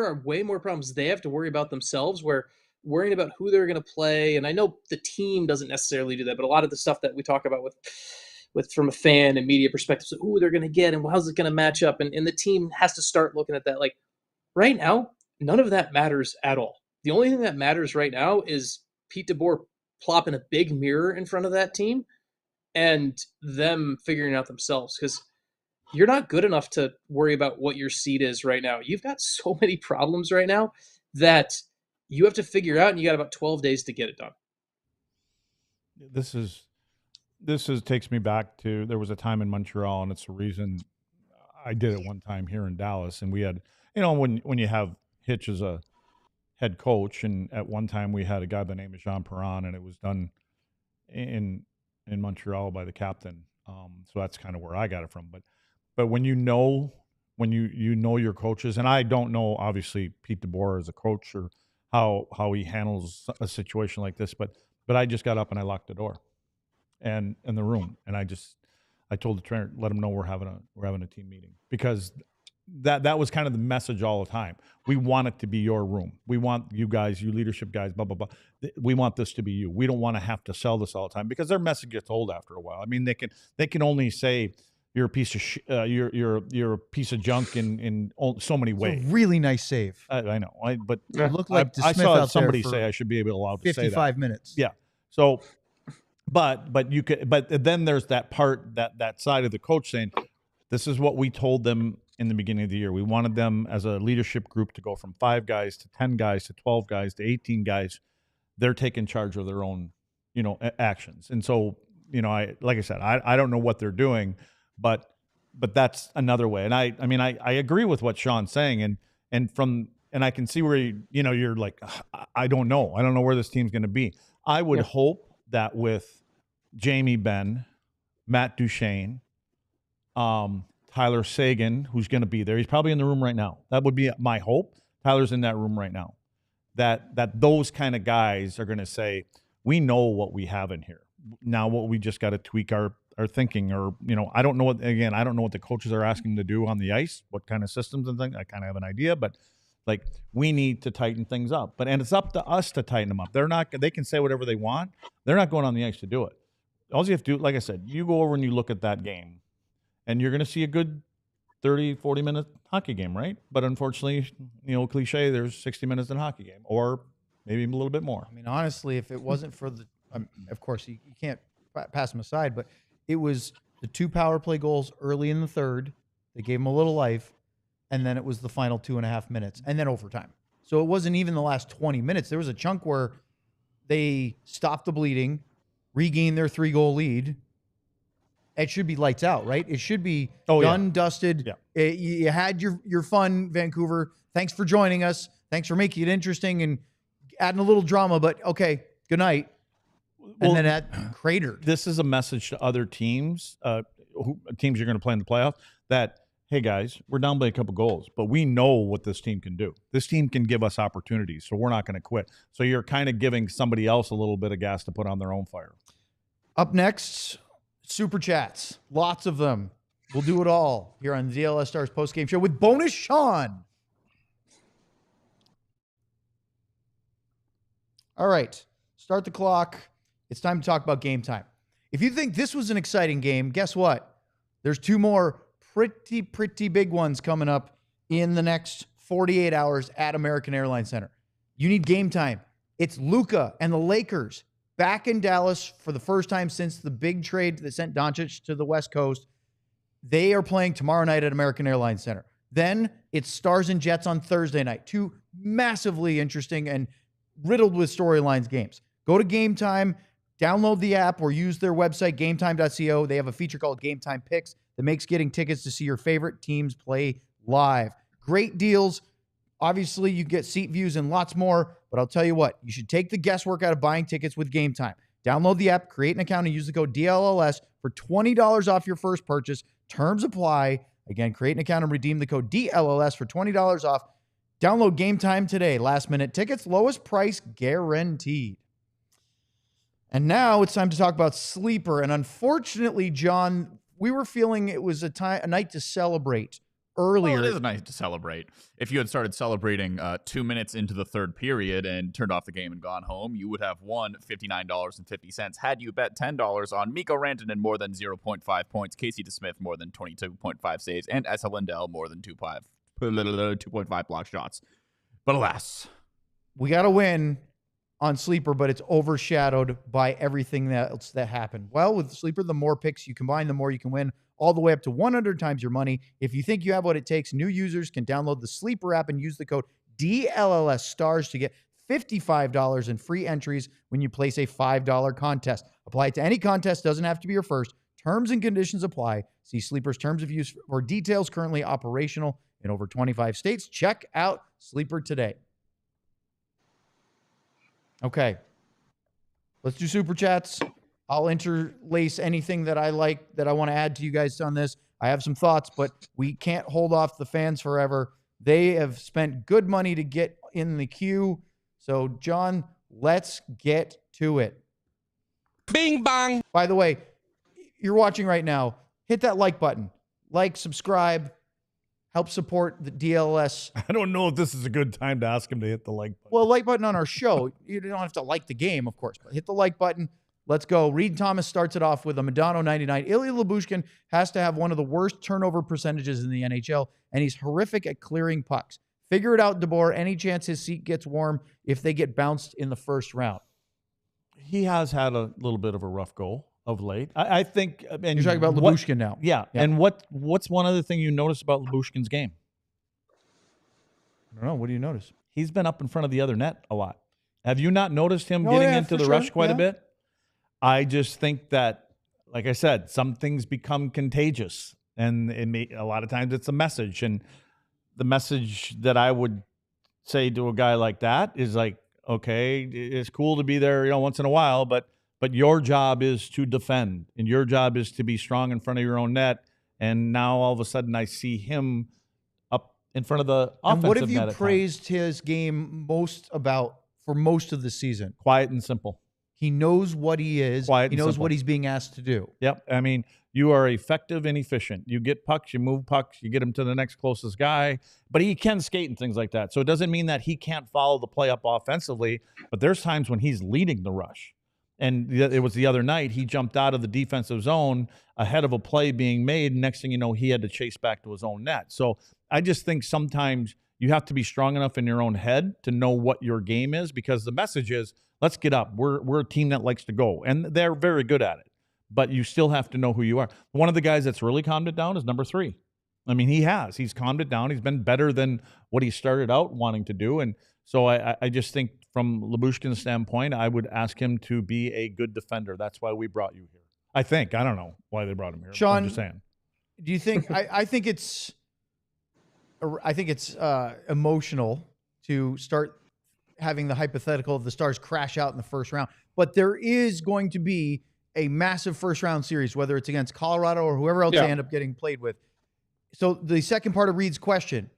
are way more problems they have to worry about themselves, where worrying about who they're going to play. And I know the team doesn't necessarily do that, but a lot of the stuff that we talk about with from a fan and media perspective, so who they're going to get and how's it going to match up. And the team has to start looking at that. Like, right now, none of that matters at all. The only thing that matters right now is Pete DeBoer plopping a big mirror in front of that team and them figuring it out themselves, because you're not good enough to worry about what your seed is right now. You've got so many problems right now that you have to figure out, and you got about 12 days to get it done.
This takes me back to, there was a time in Montreal, and it's the reason I did it one time here in Dallas, and we had, when you have Hitch as a head coach, and at one time we had a guy by the name of Jean Perron, and it was done in Montreal by the captain. So that's kind of where I got it from. But when you know your coaches, and I don't know obviously Pete DeBoer as a coach or how he handles a situation like this, but I just got up and I locked the door and in the room, and I I told the trainer, let him know we're having a team meeting, because that was kind of the message all the time. We want it to be your room. We want you guys, you leadership guys, blah, blah, blah. We want this to be you. We don't want to have to sell this all the time, because their message gets old after a while. I mean, they can only say you're a piece of you're a piece of junk in so many ways.
Really nice save.
I know. But
It looked like
I
DeSmith
saw
out
somebody
there
say I should be allowed to say that.
55 minutes.
Yeah. So, but you could. But then there's that part, that side of the coach saying, this is what we told them in the beginning of the year. We wanted them as a leadership group to go from 5 guys to 10 guys to 12 guys to 18 guys. They're taking charge of their own, actions. And so, like I said, I don't know what they're doing, but that's another way. And I mean, I agree with what Sean's saying, and I can see where you're like, I don't know where this team's going to be. I would hope that with Jamie Benn, Matt Duchene, Tyler Seguin, who's going to be there. He's probably in the room right now. That would be my hope. Tyler's in that room right now. That those kind of guys are going to say, we know what we have in here. Now what we just got to tweak our thinking, or, I don't know what the coaches are asking to do on the ice, what kind of systems and things. I kind of have an idea, but like, we need to tighten things up. And it's up to us to tighten them up. They can say whatever they want. They're not going on the ice to do it. All you have to do, like I said, you go over and you look at that game, and you're going to see a good 30, 40-minute hockey game, right? But unfortunately, cliche, there's 60 minutes in a hockey game, or maybe a little bit more.
I mean, honestly, if it wasn't for the of course, you can't pass them aside, but it was the 2 power play goals early in the third. They gave them a little life, and then it was the final 2.5 minutes, and then overtime. So it wasn't even the last 20 minutes. There was a chunk where they stopped the bleeding, regained their 3-goal lead. It should be lights out, right? It should be done, dusted.
Yeah.
You had your fun, Vancouver. Thanks for joining us. Thanks for making it interesting and adding a little drama, but okay, good night. And then that cratered.
This is a message to other teams, teams you're going to play in the playoffs, that, hey, guys, we're down by a couple goals, but we know what this team can do. This team can give us opportunities, so we're not going to quit. So you're kind of giving somebody else a little bit of gas to put on their own fire.
Up next, Super Chats. Lots of them. We'll do it all here on the DLLS Stars postgame show with Bonus Sean. All right. Start the clock. It's time to talk about game time. If you think this was an exciting game, guess what? There's 2 more pretty big ones coming up in the next 48 hours at American Airlines Center. You need game time. It's Luka and the Lakers back in Dallas for the first time since the big trade that sent Doncic to the West Coast. They are playing tomorrow night at American Airlines Center. Then it's Stars and Jets on Thursday night. 2 massively interesting and riddled with storylines games. Go to Game Time, download the app, or use their website, gametime.co. They have a feature called Game Time Picks that makes getting tickets to see your favorite teams play live. Great deals. Obviously, you get seat views and lots more, but I'll tell you what, you should take the guesswork out of buying tickets with Game Time. Download the app, create an account, and use the code DLLS for $20 off your first purchase. Terms apply. Again, create an account and redeem the code DLLS for $20 off. Download Game Time today. Last-minute tickets, lowest price guaranteed. And now it's time to talk about Sleeper. And unfortunately, John, we were feeling it was a night to celebrate earlier.
Well, it is a night to celebrate. If you had started celebrating 2 minutes into the third period and turned off the game and gone home, you would have won $59.50 had you bet $10 on Mikko Rantanen more than 0.5 points, Casey DeSmith more than 22.5 saves, and Esa Lindell more than 2.5 block shots. But alas,
we got to win on Sleeper, but it's overshadowed by everything else that happened. Well, with Sleeper, the more picks you combine, the more you can win, all the way up to 100 times your money. If you think you have what it takes, new users can download the Sleeper app and use the code DLLS STARS to get $55 in free entries when you place a $5 contest. Apply it to any contest, doesn't have to be your first. Terms and conditions apply. See Sleeper's terms of use for details. Currently operational in over 25 states. Check out Sleeper today. Okay, let's do Super Chats. I'll interlace anything that I like that I want to add to you guys on this. I have some thoughts, but we can't hold off the fans forever. They have spent good money to get in the queue. So, John, let's get to it.
Bing bang.
By the way, you're watching right now. hit that like button. Like, subscribe, help support the DLLS.
I don't know if this is a good time to ask him to hit the like button.
Well, like button on our show. You don't have to like the game, of course, but hit the like button. Let's go. Reed Thomas starts it off with a Madonna 99. Ilya Lyubushkin has to have one of the worst turnover percentages in the NHL, and he's horrific at clearing pucks. Figure it out, DeBoer. Any chance his seat gets warm if they get bounced in the first round?
He has had a little bit of a rough go of late. I think. And
you're talking about Lyubushkin now.
Yeah. And what's one other thing you notice about Lyubushkin's game?
I don't know. What do you notice?
He's been up in front of the other net a lot. Have you not noticed him getting into the rush quite a bit? I just think that, like I said, some things become contagious, and a lot of times it's a message. And the message that I would say to a guy like that is like, okay, it's cool to be there, once in a while, but your job is to defend, and your job is to be strong in front of your own net. And now all of a sudden I see him up in front of the offensive net.
And what have you praised his game most about for most of the season?
Quiet and simple.
He knows what he is. He knows what he's being asked to do.
Yep. I mean, you are effective and efficient. You get pucks, you move pucks, you get them to the next closest guy. But he can skate and things like that. So it doesn't mean that he can't follow the play up offensively. But there's times when he's leading the rush. And it was the other night, he jumped out of the defensive zone ahead of a play being made. Next thing you know, he had to chase back to his own net. So I just think sometimes you have to be strong enough in your own head to know what your game is, because the message is, let's get up. We're a team that likes to go, and they're very good at it. But you still have to know who you are. One of the guys that's really calmed it down is number 3. I mean, he's calmed it down. He's been better than what he started out wanting to do. And so I just think from Lyubushkin's standpoint, I would ask him to be a good defender. That's why we brought you here. I don't know why they brought him here.
Sean,
I'm just saying.
Do you think, I think it's emotional to start having the hypothetical of the Stars crash out in the first round, but there is going to be a massive first round series, whether it's against Colorado or whoever else they end up getting played with. So the second part of Reed's question,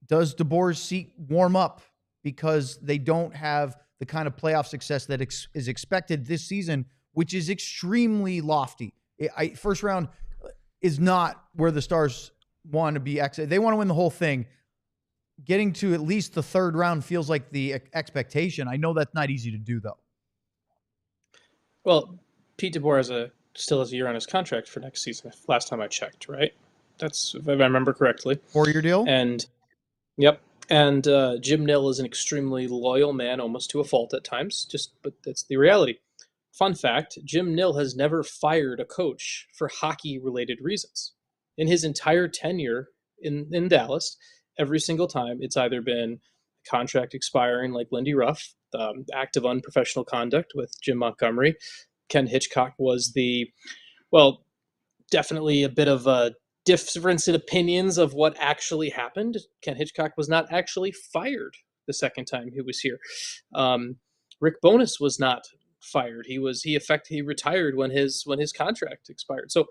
does DeBoer's seat warm up because they don't have the kind of playoff success that is expected this season, which is extremely lofty? First round is not where the Stars want to be. They want to win the whole thing. Getting to at least the third round feels like the expectation. I know that's not easy to do, though.
Well, Pete DeBoer still has a year on his contract for next season, last time I checked, right? That's, if I remember correctly.
4-year deal?
And, yep. And Jim Nill is an extremely loyal man, almost to a fault at times, but that's the reality. Fun fact, Jim Nill has never fired a coach for hockey-related reasons. In his entire tenure in Dallas, every single time, it's either been contract expiring like Lindy Ruff, act of unprofessional conduct with Jim Montgomery. Ken Hitchcock was definitely a bit of a difference in opinions of what actually happened. Ken Hitchcock was not actually fired the second time he was here. Rick Bowness was not fired. He retired when his contract expired. So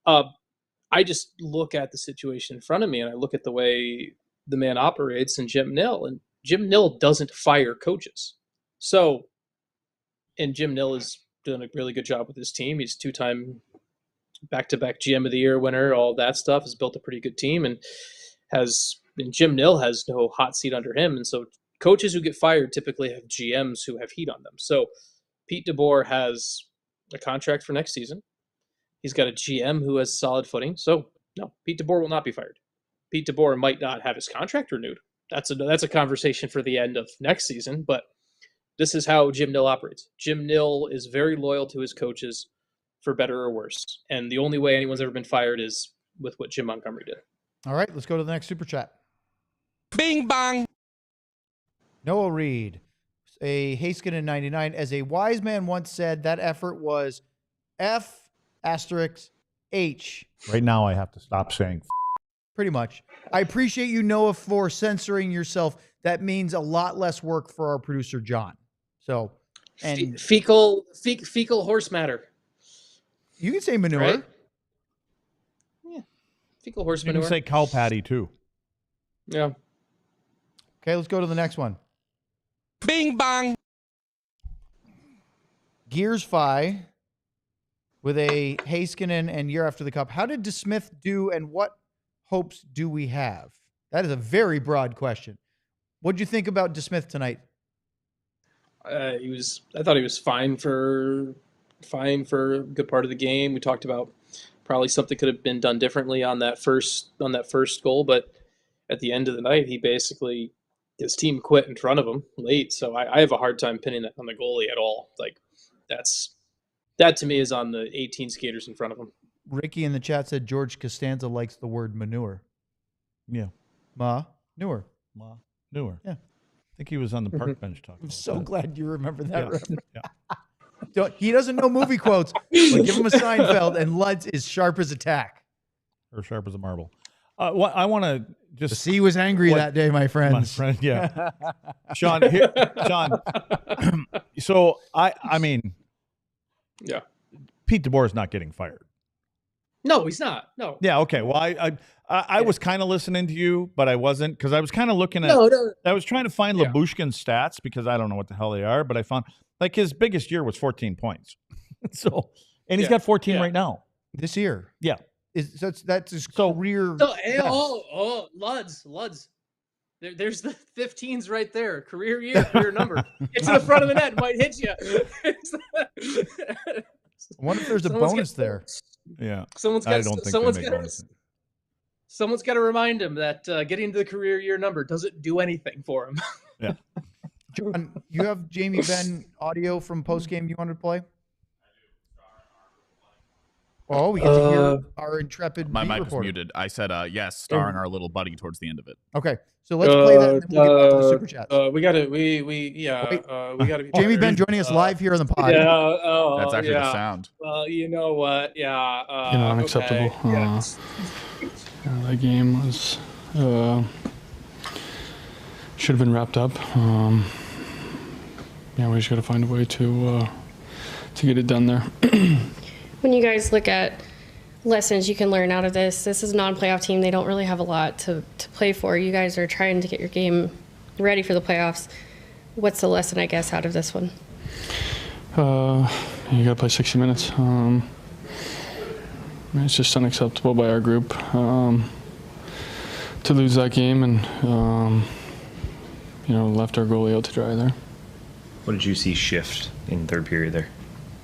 I just look at the situation in front of me, and I look at the way the man operates, and Jim Nill doesn't fire coaches. So, and Jim Nill is doing a really good job with his team. He's 2-time back-to-back GM of the Year winner, all that stuff, has built a pretty good team, and Jim Nill has no hot seat under him. And so coaches who get fired typically have GMs who have heat on them. So Pete DeBoer has a contract for next season. He's got a GM who has solid footing. So no, Pete DeBoer will not be fired. Pete DeBoer might not have his contract renewed. That's a conversation for the end of next season, but this is how Jim Nill operates. Jim Nill is very loyal to his coaches, for better or worse. And the only way anyone's ever been fired is with what Jim Montgomery did.
All right, let's go to the next super chat.
Bing bang.
Noah Reed, a Haskin in 99. As a wise man once said, that effort was F***H.
Right now I have to stop saying
Pretty much. I appreciate you, Noah, for censoring yourself. That means a lot less work for our producer, John. So, and
fecal horse matter.
You can say manure.
Right? Yeah. Fecal horse manure.
You can say cow patty, too.
Yeah.
Okay, let's go to the next one.
Bing bang.
Gears Fi with a Heiskanen and year after the cup. How did DeSmith do, and what hopes do we have? That is a very broad question. What did you think about DeSmith tonight?
I thought he was fine for a good part of the game. We talked about probably something could have been done differently on that first goal, but at the end of the night, his team quit in front of him late. So I have a hard time pinning that on the goalie at all. Like that to me is on the 18 skaters in front of him.
Ricky in the chat said George Costanza likes the word manure.
Yeah.
Newer.
Newer.
Yeah.
I think he was on the park bench talking.
I'm
about
so
that.
glad you remember that.
Yeah.
Yeah. He doesn't know movie quotes, but give him a Seinfeld, and Lutz is sharp as a tack.
Or sharp as a marble. I want to just...
The sea was angry that day, my friends.
My friend, yeah. Sean. So, I mean...
Yeah.
Pete DeBoer is not getting fired.
No, he's not. No.
Yeah, okay. Well, I was kind of listening to you, but I wasn't, because I was kind of looking at... I was trying to find Lyubushkin's stats, because I don't know what the hell they are, but I found, like, his biggest year was 14 points. So, and he's got 14 right now.
This year.
Yeah.
That's his career.
Luds. There's the 15s right there. Career number. It's in the front of the net. It might hit you.
I wonder if there's a bonus there.
Yeah.
Someone's got to remind him that getting to the career year number doesn't do anything for him.
Yeah.
John, you have Jamie Benn audio from postgame you wanted to play? Oh, we get to hear our intrepid
My mic
reporter.
was muted. I said yes, starring our little buddy towards the end of it.
Okay, so let's play that, and then we'll get back to the super chats.
We got to we got to.
Jamie Benn joining us live here on the pod.
Yeah,
that's actually the sound.
Well, you know what? Yeah,
unacceptable.
Okay.
That game was should have been wrapped up. We just got to find a way to get it done there.
When you guys look at lessons you can learn out of this is a non-playoff team. They don't really have a lot to play for. You guys are trying to get your game ready for the playoffs. What's the lesson, I guess, out of this one?
You got to play 60 minutes. It's just unacceptable by our group to lose that game, and left our goalie out to dry there.
What did you see shift in third period there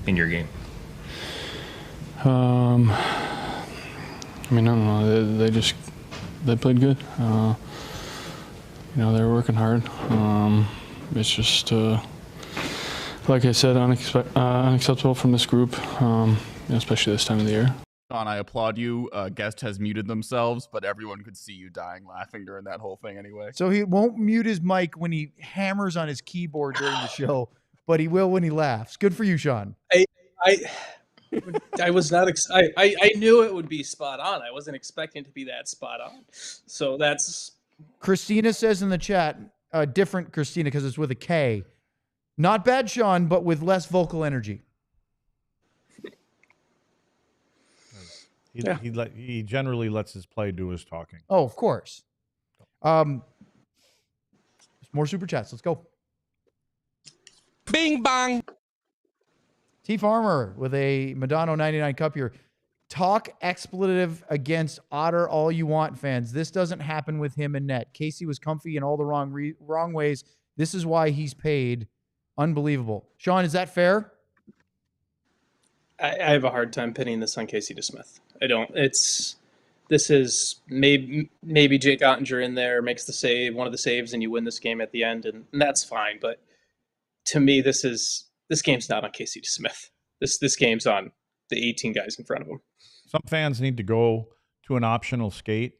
in your game?
I don't know. They played good. They were working hard. It's just, like I said, unacceptable from this group, especially this time of the year.
Sean, I applaud you. Guest has muted themselves, but everyone could see you dying laughing during that whole thing anyway.
So he won't mute his mic when he hammers on his keyboard during the show, but he will when he laughs. Good for you, Sean.
I was not. I knew it would be spot on. I wasn't expecting it to be that spot on. So that's.
Christina says in the chat, different Christina because it's with a K. Not bad, Sean, but with less vocal energy.
He generally lets his play do his talking.
Oh, of course. More super chats. Let's go.
Bing bang.
T Farmer with a Madonna 99 cup here. Talk expletive against Otter all you want, fans. This doesn't happen with him and net. Casey was comfy in all the wrong ways. This is why he's paid. Unbelievable. Sean, is that fair?
I have a hard time pinning this on Casey DeSmith. I don't. This is maybe Jake Ottinger in there makes the save, one of the saves, and you win this game at the end, and that's fine. But to me, this game's not on Casey DeSmith. This game's on the 18 guys in front of him.
Some fans need to go to an optional skate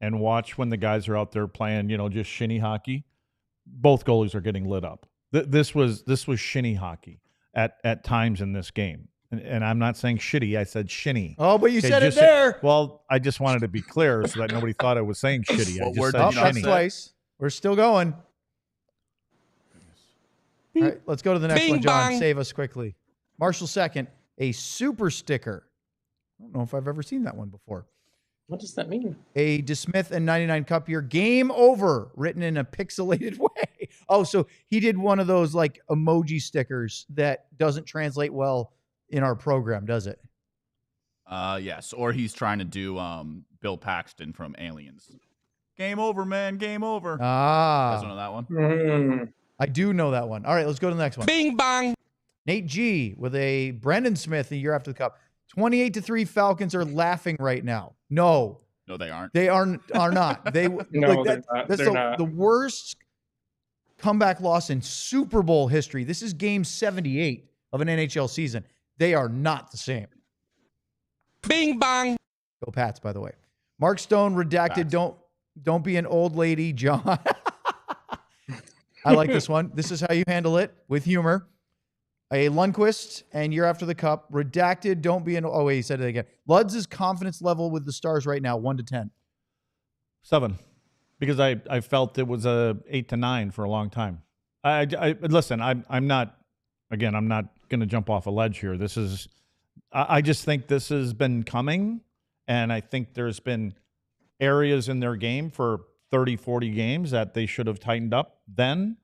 and watch when the guys are out there playing, just shinny hockey. Both goalies are getting lit up. This was shinny hockey at times in this game. And I'm not saying shitty. I said shinny.
Oh, but you said it there.
Well, I just wanted to be clear so that nobody thought I was saying shitty. I just said
that's
shinny.
twice. We're still going. All right, let's go to the next
Bing
one, John.
bang.
Save us quickly. Marshall second, a super sticker. I don't know if I've ever seen that one before.
What does that mean?
A DeSmith and 99 cup here. Game over, written in a pixelated way. Oh, so he did one of those like emoji stickers that doesn't translate well in our program, does it?
Yes, or he's trying to do Bill Paxton from Aliens. Game over, man. Game over. You guys don't know that one?
I do know that one. All right, let's go to the next one.
Bing bang.
Nate G with a Brendan Smith a year after the Cup. 28-3 Falcons are laughing right now. No,
they aren't.
They are not. They
No,
they're not.
They're not.
The worst comeback loss in Super Bowl history. This is game 78 of an NHL season. They are not the same.
Bing bang.
Go Pats, by the way. Mark Stone redacted.
Pats.
Don't be an old lady, John. I like this one. This is how you handle it with humor. A Lundqvist and year after the Cup. Redacted. Don't be an. Oh wait, he said it again. Luds' confidence level with the Stars right now, 1 to 10.
7, because I felt it was a 8 to 9 for a long time. I listen. I'm not. Again, I'm not going to jump off a ledge here. This is. I just think this has been coming, and I think there's been areas in their game for 30, 40 games that they should have tightened up then.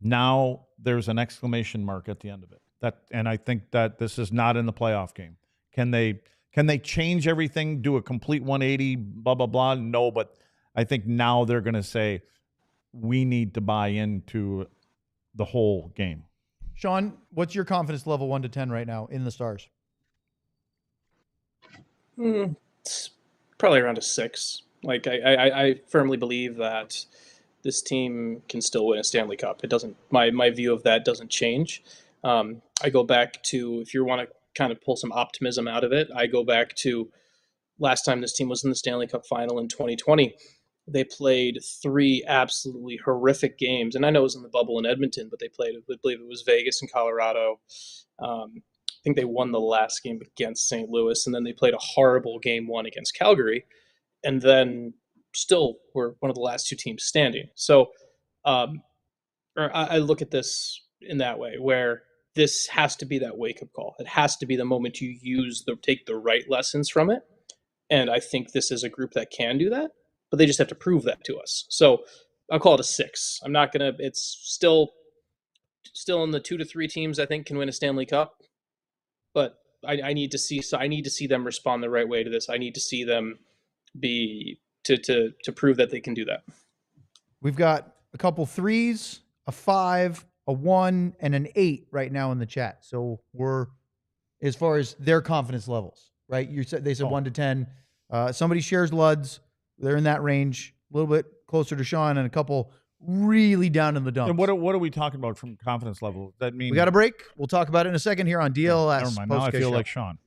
Now there's an exclamation mark at the end of it. And I think that this is not in the playoff game. Can they change everything, do a complete 180, blah, blah, blah? No, but I think now they're going to say, we need to buy into the whole game.
Sean, what's your confidence level 1 to 10 right now in the Stars?
It's probably around a 6. Like I firmly believe that this team can still win a Stanley Cup. It doesn't. My view of that doesn't change. I go back to, if you want to kind of pull some optimism out of it, I go back to last time this team was in the Stanley Cup final in 2020. They played 3 absolutely horrific games, and I know it was in the bubble in Edmonton, but they played, I believe it was Vegas and Colorado. I think they won the last game against St. Louis, and then they played a horrible game 1 against Calgary, and then still were one of the last 2 teams standing. So I look at this in that way, where this has to be that wake-up call. It has to be the moment you take the right lessons from it, and I think this is a group that can do that, but they just have to prove that to us. So I'll call it a 6. I'm not going to – it's still in the 2 to 3 teams I think can win a Stanley Cup, but I need to see them respond the right way to this. I need to see them be to prove that they can do that.
We've got a couple 3s, a 5, a 1, and an 8 right now in the chat. So we're, as far as their confidence levels, right? They said 1 to 10. Somebody shares Luds. They're in that range, a little bit closer to Sean, and a couple really down in the dumps.
And what are we talking about from confidence level? Does that mean
we got a break? We'll talk about it in a second here on DLLS.
Never mind. Now I feel like Sean.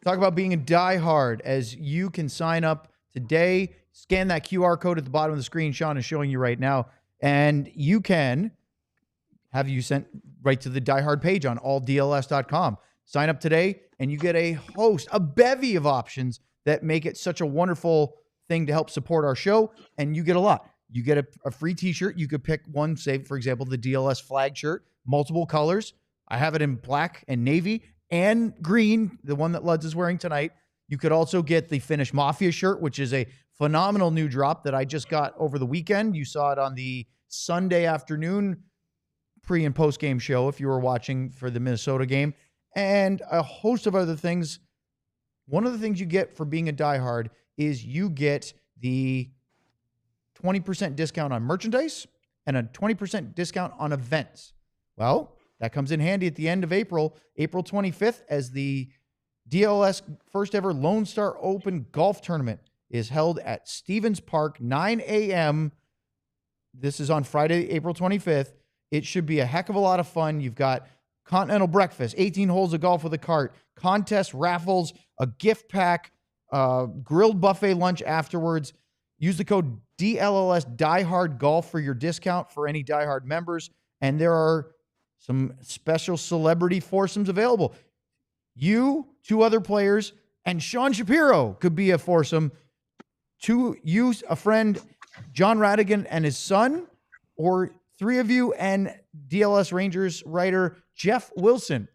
Talk about being a diehard, as you can sign up today. Scan that QR code at the bottom of the screen Sean is showing you right now, and you can have you sent right to the diehard page on alldls.com. Sign up today, and you get a bevy of options that make it such a wonderful thing to help support our show, and you get a lot. You get a free t-shirt. You could pick one, say, for example, the DLS flag shirt, multiple colors. I have it in black and navy and green, the one that Luds is wearing tonight. You could also get the Finnish Mafia shirt, which is a phenomenal new drop that I just got over the weekend. You saw it on the Sunday afternoon pre- and post-game show if you were watching for the Minnesota game, and a host of other things. One of the things you get for being a diehard is you get the 20% discount on merchandise and a 20% discount on events. Well, that comes in handy at the end of April 25th, as the DLS first ever Lone Star Open golf tournament is held at Stevens Park, 9 a.m. This is on Friday, April 25th. It should be a heck of a lot of fun. You've got continental breakfast, 18 holes of golf with a cart, contest, raffles, a gift pack, grilled buffet lunch afterwards. Use the code DLLS Diehard Golf for your discount for any Diehard members. And there are some special celebrity foursomes available. You, 2 other players, and Sean Shapiro could be a foursome. You, a friend, John Radigan and his son, or 3 of you and DLS Rangers writer Jeff Wilson.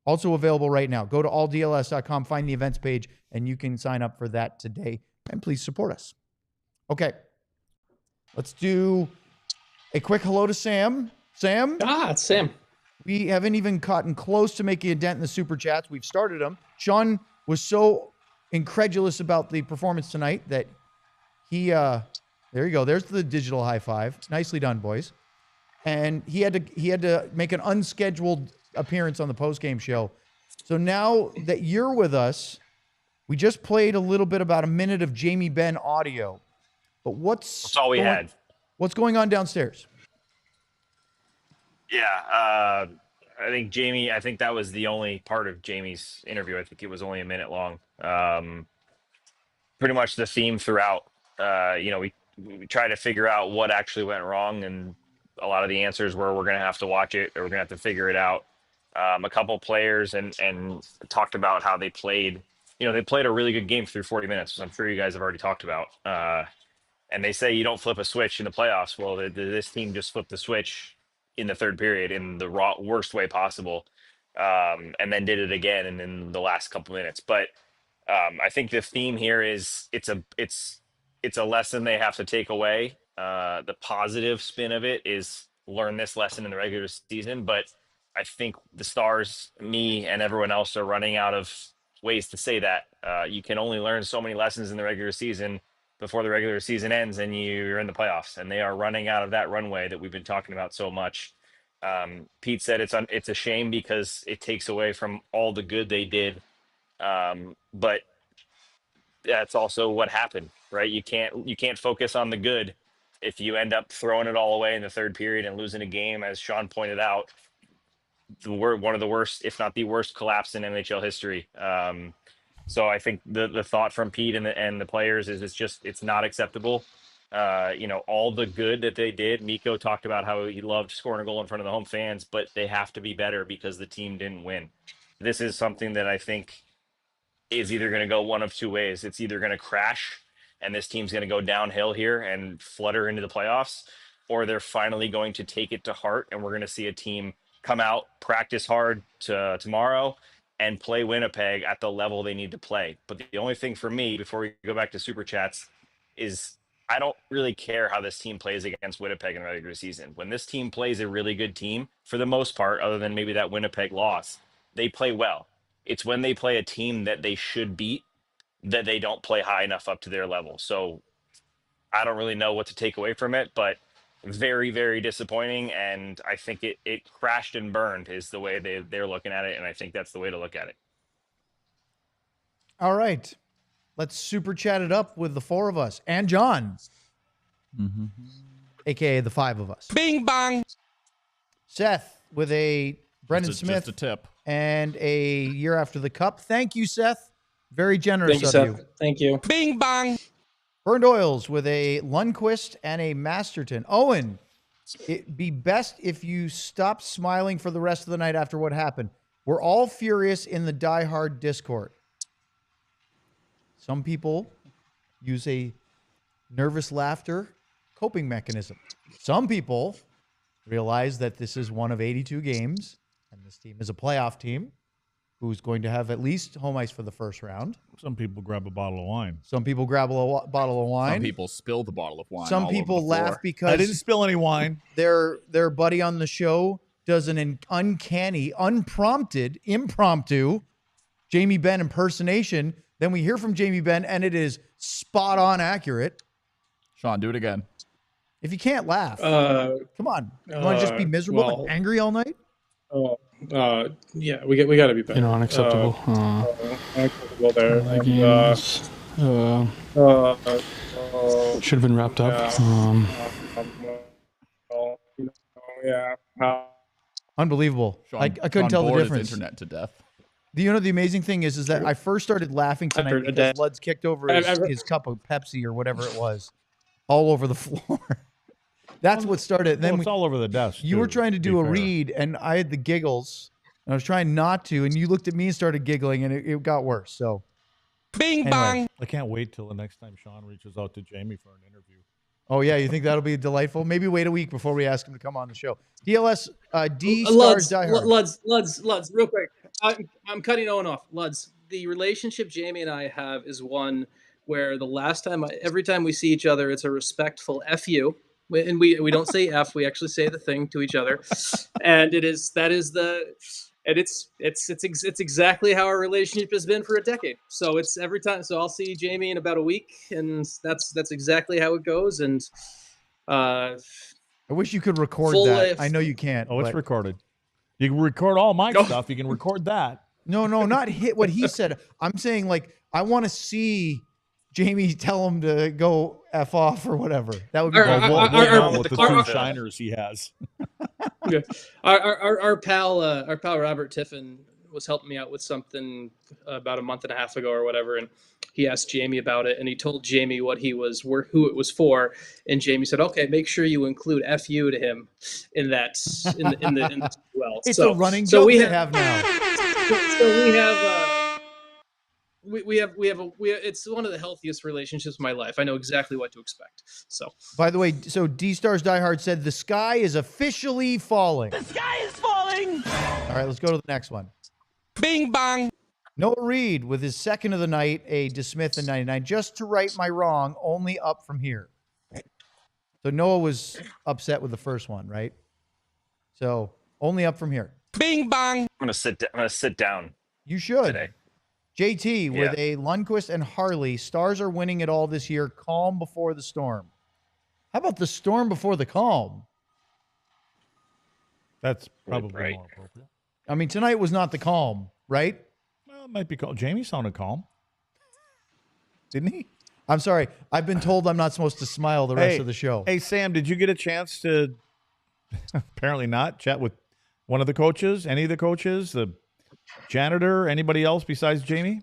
Also available right now. Go to alldls.com, find the events page, and you can sign up for that today. And please support us. Okay. Let's do a quick hello to Sam. Sam?
It's Sam.
We haven't even gotten close to making a dent in the super chats. We've started them. Sean was so incredulous about the performance tonight that he, there you go. There's the digital high five. Nicely done, boys. And he had to make an unscheduled appearance on the postgame show. So now that you're with us, we just played a little bit, about a minute of Jamie Benn audio. But
that's all we had.
What's going on downstairs?
Yeah, I think that was the only part of Jamie's interview. I think it was only a minute long. Pretty much the theme throughout. We try to figure out what actually went wrong, and a lot of the answers were we're going to have to watch it or we're going to have to figure it out. A couple players and talked about how they played. They played a really good game through 40 minutes, which I'm sure you guys have already talked about. And they say you don't flip a switch in the playoffs. Well, this team just flipped the switch in the third period in the worst way possible, and then did it again in the last couple minutes. But I think the theme here is it's a lesson they have to take away. The positive spin of it is learn this lesson in the regular season. But I think the Stars, me and everyone else, are running out of ways to say that. You can only learn so many lessons in the regular season before the regular season ends and you're in the playoffs, and they are running out of that runway that we've been talking about so much. Pete said it's a shame because it takes away from all the good they did. But that's also what happened, right? You can't focus on the good if you end up throwing it all away in the third period and losing a game, as Sean pointed out. One of the worst, if not the worst, collapse in NHL history. So I think the thought from Pete and the players is it's not acceptable. All the good that they did. Mikko talked about how he loved scoring a goal in front of the home fans, but they have to be better because the team didn't win. This is something that I think is either going to go one of two ways. It's either going to crash and this team's going to go downhill here and flutter into the playoffs, or they're finally going to take it to heart and we're going to see a team come out, practice hard tomorrow, and play Winnipeg at the level they need to play. But the only thing for me, before we go back to Super Chats, is I don't really care how this team plays against Winnipeg in the regular season. When this team plays a really good team, for the most part, other than maybe that Winnipeg loss, they play well. It's when they play a team that they should beat that they don't play high enough up to their level. So I don't really know what to take away from it, but very, very disappointing. And I think it crashed and burned is the way they're looking at it. And I think that's the way to look at it.
All right. Let's super chat it up with the four of us and John, AKA the five of us.
Bing bang.
Seth with a Brendan Smith
just a tip.
and a year after the cup. Thank you, Seth. Very generous
Thank you,
of
Seth.
you.
Thank you.
Bing bang.
Burned Oils with a Lundqvist and a Masterton. Owen, it'd be best if you stop smiling for the rest of the night after what happened. We're all furious in the Die Hard Discord. Some people use a nervous laughter coping mechanism. Some people realize that this is one of 82 games, and this team is a playoff team who's going to have at least home ice for the first round.
Some people grab a bottle of wine.
Some people grab a bottle of wine.
Some people spill the bottle of wine.
Some
all
people
over the
laugh
floor.
because
I didn't spill any wine.
their buddy on the show does an uncanny, unprompted, impromptu Jamie Benn impersonation. Then we hear from Jamie Benn, and it is spot on accurate.
Sean, do it again.
If you can't laugh, come on. You want to just be miserable and angry all night?
Yeah, we got to be better.
Unacceptable.
Unacceptable there.
The games should have been wrapped up.
Unbelievable.
Sean,
I couldn't
Sean
tell the
bored his
difference.
internet to death.
The amazing thing is that I first started laughing tonight
After a
because
day.
Lud's kicked over his cup of Pepsi or whatever it was all over the floor. That's what started. Then
Well, it's all over the desk.
you
too,
were trying to
be
do a
fair.
read, and I had the giggles, and I was trying not to, and you looked at me and started giggling, and it got worse. So,
Bing
anyway.
bang.
I can't wait till the next time Sean reaches out to Jamie for an interview.
Oh yeah, you think that'll be delightful? Maybe wait a week before we ask him to come on the show. DLS D Stars Die Hard.
Luds, real quick. I'm cutting Owen off. Luds, the relationship Jamie and I have is one where every time we see each other, it's a respectful F you. And we don't say F, we actually say the thing to each other. And it's exactly how our relationship has been for a decade. So it's every time. So I'll see Jamie in about a week, and that's exactly how it goes. And
I wish you could record
full
that.
life.
I know you can't.
Oh, it's
but-
recorded. You can record all my stuff. You can record that.
No, not hit what he said. I'm saying, like, I want to see Jamie tell him to go F off or whatever. That would be
We'll know with the
our-
two shiners he has.
Yeah. Our pal Robert Tiffin was helping me out with something about a month and a half ago or whatever, and he asked Jamie about it, and he told Jamie who it was for, and Jamie said, "Okay, make sure you include FU to him in that in the well."
It's
so,
a running
so
joke
we
we
have
have now.
it's one of the healthiest relationships of my life. I know exactly what to expect. So,
By the way, so D-Stars Diehard said the sky is officially falling.
The sky is falling.
All right, let's go to the next one.
Bing bong.
Noah Reed with his second of the night, a DeSmith in 99. Just to right my wrong, only up from here. So Noah was upset with the first one, right? So only up from here.
Bing bong.
I'm gonna sit down
You should.
today.
JT with a Lundqvist and Harley. Stars are winning it all this year. Calm before the storm. How about the storm before the calm?
That's probably
Right.
more appropriate.
I mean, tonight was not the calm, right?
Well, it might be called. Jamie sounded calm. Didn't he?
I'm sorry. I've been told I'm not supposed to smile the rest of the show.
Hey, Sam, did you get a chance to, apparently not, chat with one of the coaches, any of the coaches, the janitor, anybody else besides Jamie?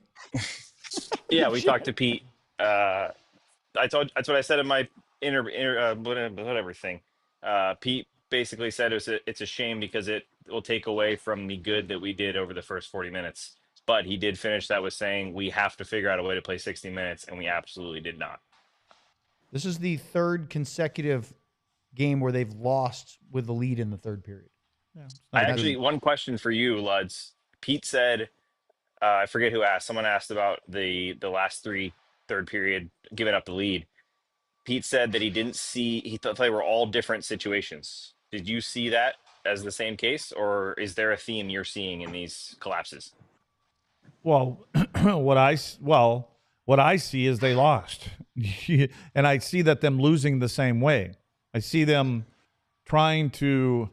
Yeah, we talked to Pete. That's what I said in my whatever thing. Pete basically said it's a shame because it will take away from the good that we did over the first 40 minutes. But he did finish that with saying we have to figure out a way to play 60 minutes, and we absolutely did not.
This is the third consecutive game where they've lost with the lead in the third period.
One question for you, Luds. Pete said, I forget who asked. Someone asked about the last three third period giving up the lead. Pete said that he thought they were all different situations. Did you see that as the same case, or is there a theme you're seeing in these collapses?
Well, what I see is they lost. And I see that them losing the same way. I see them trying to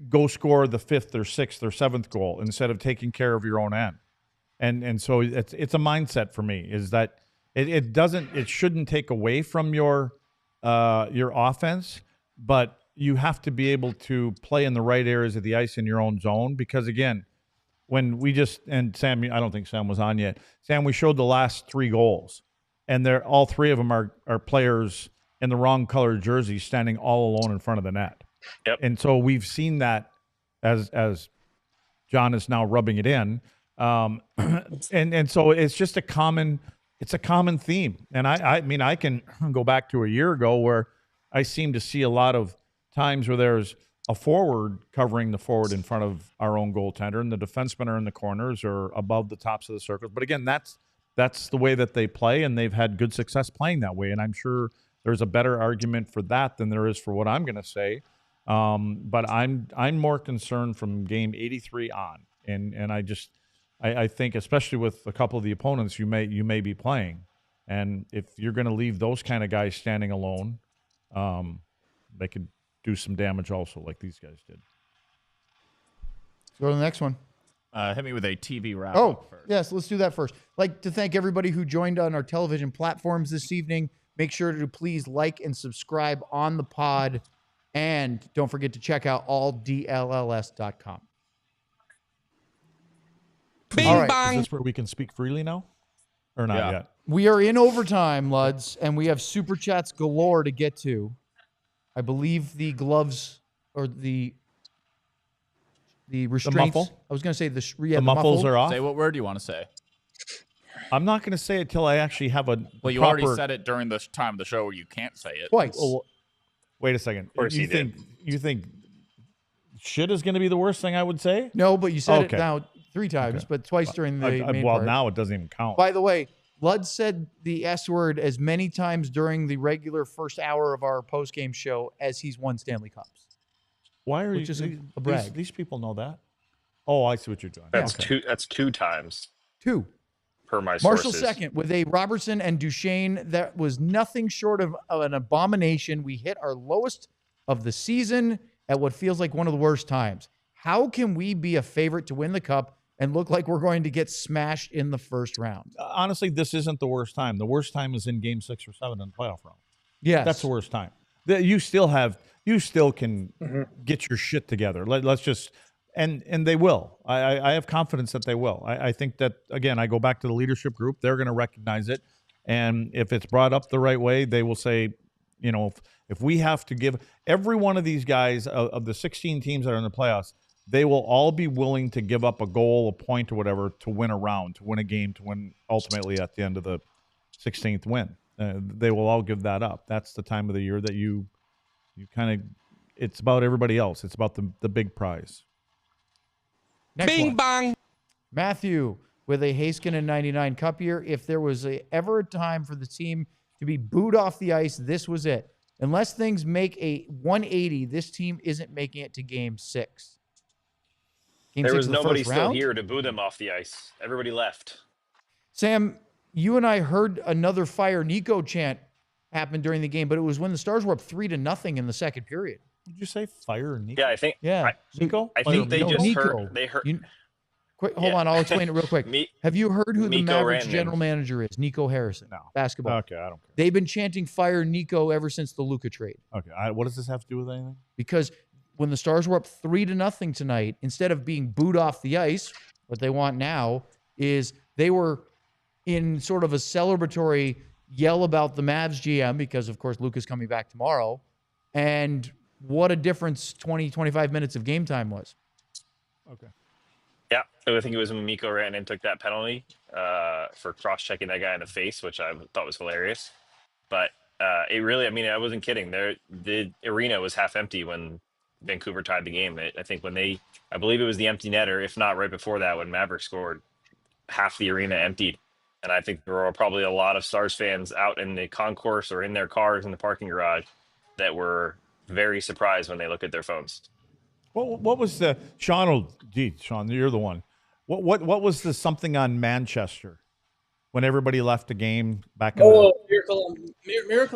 go score the fifth or sixth or seventh goal instead of taking care of your own end. And so it's a mindset for me is that it shouldn't take away from your offense, but you have to be able to play in the right areas of the ice in your own zone because again, when we and Sam, I don't think Sam was on yet. Sam, we showed the last three goals, and all three of them are players in the wrong colored jerseys standing all alone in front of the net.
Yep.
And so we've seen that as John is now rubbing it in, and so it's just a common theme. And I mean I can go back to a year ago where I seem to see a lot of times where there's a forward covering the forward in front of our own goaltender, and the defensemen are in the corners or above the tops of the circles. But again, that's the way that they play, and they've had good success playing that way. And I'm sure there's a better argument for that than there is for what I'm going to say. But I'm more concerned from game 83 on, and I think especially with a couple of the opponents you may be playing, and if you're going to leave those kind of guys standing alone, they could do some damage also, like these guys did.
Let's go to the next one.
Hit me with a TV wrap. First.
Yes, let's do that first. I'd like to thank everybody who joined on our television platforms this evening. Make sure to please like and subscribe on the pod, and don't forget to check out alldlls.com.
Bing
All right.
bong.
Is this where we can speak freely now, or not yet?
We are in overtime, Luds, and we have super chats galore to get to. I believe the gloves or the restraints.
muffle?
I was going to say the
The muffles are off.
Say what word do you want to say?
I'm not going to say it till I actually have a
Well, you
proper...
already said it during the time of the show where you can't say it.
twice.
Well, wait a second.
course
you
he
think shit is going to be the worst thing I would say?
No, but you said
Okay.
it now 3 times, but twice during the main
well,
part.
now it doesn't even count.
By the way, Lud said the S word as many times during the regular first hour of our post-game show as he's won Stanley Cups.
Why are
Which
you?
is a brag.
These people know that. Oh, I see what you're doing.
That's two times.
Two.
Per my
Marshall
sources.
second with a Robertson and Duchene that was nothing short of an abomination. We hit our lowest of the season at what feels like one of the worst times. How can we be a favorite to win the cup and look like we're going to get smashed in the first round?
Honestly, this isn't the worst time. The worst time is in game 6 or 7 in the playoff round.
Yes.
That's the worst time. You still can get your shit together. Let's just, and they will. I have confidence that they will. I think that, again, I go back to the leadership group. They're going to recognize it. And if it's brought up the right way, they will say, you know, if we have to give every one of these guys of the 16 teams that are in the playoffs, they will all be willing to give up a goal, a point, or whatever to win a round, to win a game, to win ultimately at the end of the 16th win. They will all give that up. That's the time of the year that you kind of, it's about everybody else. It's about the big prize.
Next
Bing
one.
bang.
Matthew with a Heiskanen 99 cup year. If there was ever a time for the team to be booed off the ice, this was it. Unless things make a 180, this team isn't making it to game 6.
There was
of the
nobody
first
still
round?
here to boo them off the ice. Everybody left.
Sam, you and I heard another Fire Nico chant happen during the game, but it was when the Stars were up 3-0 in the second period.
Did you say fire Nico?
Yeah, I think.
Yeah.
Nico?
I think they just
Nico.
heard. They heard.
Quick, hold on. I'll explain it real quick. Have you heard who the
Mikko
Mavericks
Rantanen.
general manager is? Nico Harrison.
No.
Basketball.
Okay, I don't care.
They've been chanting Fire Nico ever since the Luka trade.
Okay, what does this have to do with anything?
Because when the Stars were up 3-0 tonight, instead of being booed off the ice, what they want now is they were in sort of a celebratory yell about the Mavs GM because, of course, Luka's coming back tomorrow. And what a difference 20, 25 minutes of game time was.
Okay.
Yeah, I think it was when Mikko Rantanen took that penalty for cross-checking that guy in the face, which I thought was hilarious. But it really, I mean, I wasn't kidding. The arena was half empty when Vancouver tied the game. I think when I believe it was the empty netter, if not right before that, when Maverick scored, half the arena emptied. And I think there were probably a lot of Stars fans out in the concourse or in their cars in the parking garage that were very surprised when they look at their phones.
What was the Sean? Sean, you're the one. What was the something on Manchester when everybody left the game back in?
Miracle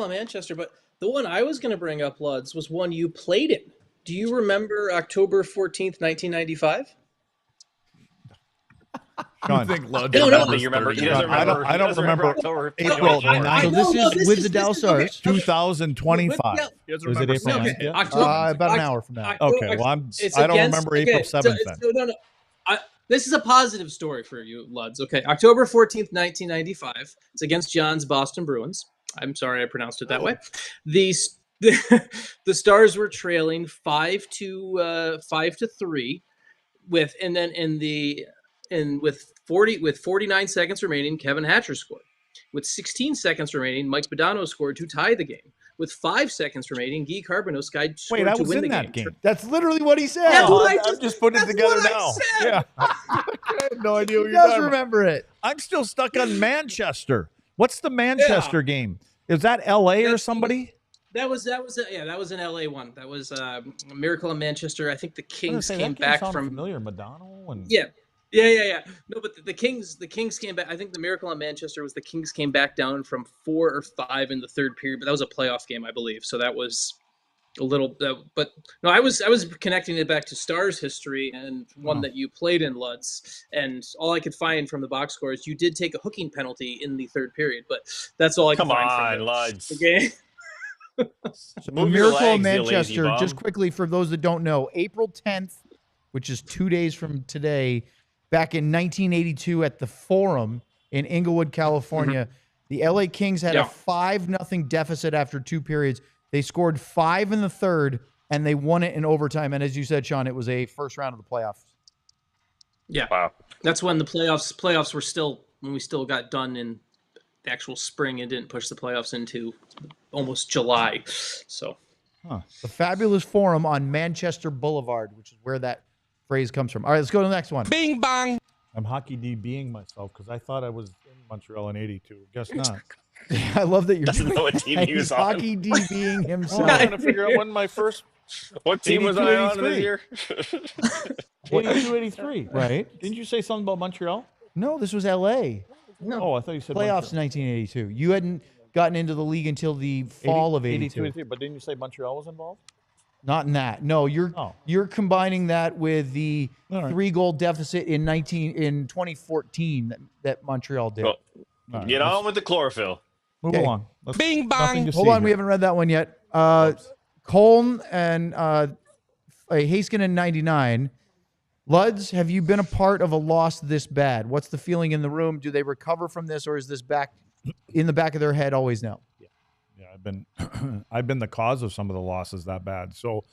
on Manchester. But the one I was going to bring up, Luds, was one you played in. Do you remember October 14th, 1995?
Sean,
I think Lud
No,
remembers
you remember?
30
He doesn't
years.
remember.
I don't remember
October.
April
So
9th,
this is with the Dallas Stars.
2025.
He doesn't
Was it
remember
April
seeing
9th?
it.
Yeah?
About an hour from now.
Okay, well, I don't remember April 7th then.
No. This is a positive story for you, Luds. Okay, October 14th, 1995. It's against John's Boston Bruins. I'm sorry I pronounced it that way. The Stars were trailing 5-3 with 49 seconds remaining, Kevin Hatcher scored. With 16 seconds remaining, Mike Badano scored to tie the game. With 5 seconds remaining, Guy Carbonneau scored
Wait, I
to
was
win
in
the
that
game.
game.
That's literally what he said.
That's what
I'm just putting it together
what I
now.
said.
Yeah. I have no idea what
He
you're
does
talking about.
remember it.
I'm still stuck on Manchester. What's the Manchester game? Is that L.A. or somebody?
That was an LA one. That was a Miracle in Manchester. I think the Kings
That
came
game
back
sound
from
familiar. Madonna and
Yeah. No, but the Kings came back. I think the Miracle in Manchester was the Kings came back down from 4 or 5 in the third period, but that was a playoff game, I believe. So that was a little. But no, I was connecting it back to Stars history and one that you played in, Lutz. And all I could find from the box score is you did take a hooking penalty in the third period, but that's all I could find from the
Luds.
game.
The
Move your
Miracle in
legs, you lazy
Manchester,
bum.
just quickly for those that don't know, April 10th, which is 2 days from today, back in 1982 at the Forum in Inglewood, California, the LA Kings had a 5-0 deficit after 2 periods. They scored 5 in the third, and they won it in overtime. And as you said, Sean, it was a first round of the playoffs.
Yeah.
Wow.
That's when the playoffs were still, when we still got done in the actual spring and didn't push the playoffs into almost July. So
The fabulous Forum on Manchester Boulevard, which is where that phrase comes from. All right, let's go to the next one.
Bing bang.
I'm hockey DBing myself because I thought I was in Montreal in '82. Guess not.
I love that you're
Doesn't know what team he was
he's
on.
hockey DBing himself.
I'm trying to figure out when my first
What team was I on this
82,
year?
82, 83.
Right.
Didn't you say something about Montreal?
No, this was L.A.
Oh, I thought you said
Playoffs
Montreal.
1982. You hadn't gotten into the league until the fall of 82.
83, but didn't you say Montreal was involved?
Not in that. No, you're combining that with the
All right.
3-goal deficit in 2014 that Montreal did.
Well,
All right,
get on with the chlorophyll.
Move
Okay.
along.
Bing
nothing
bong.
to
Hold
see
on, we
here.
haven't read that one yet. Colm and Heiskanen 99. Luds, have you been a part of a loss this bad? What's the feeling in the room? Do they recover from this, or is this back in the back of their head always now?
Yeah, I've been the cause of some of the losses that bad. So,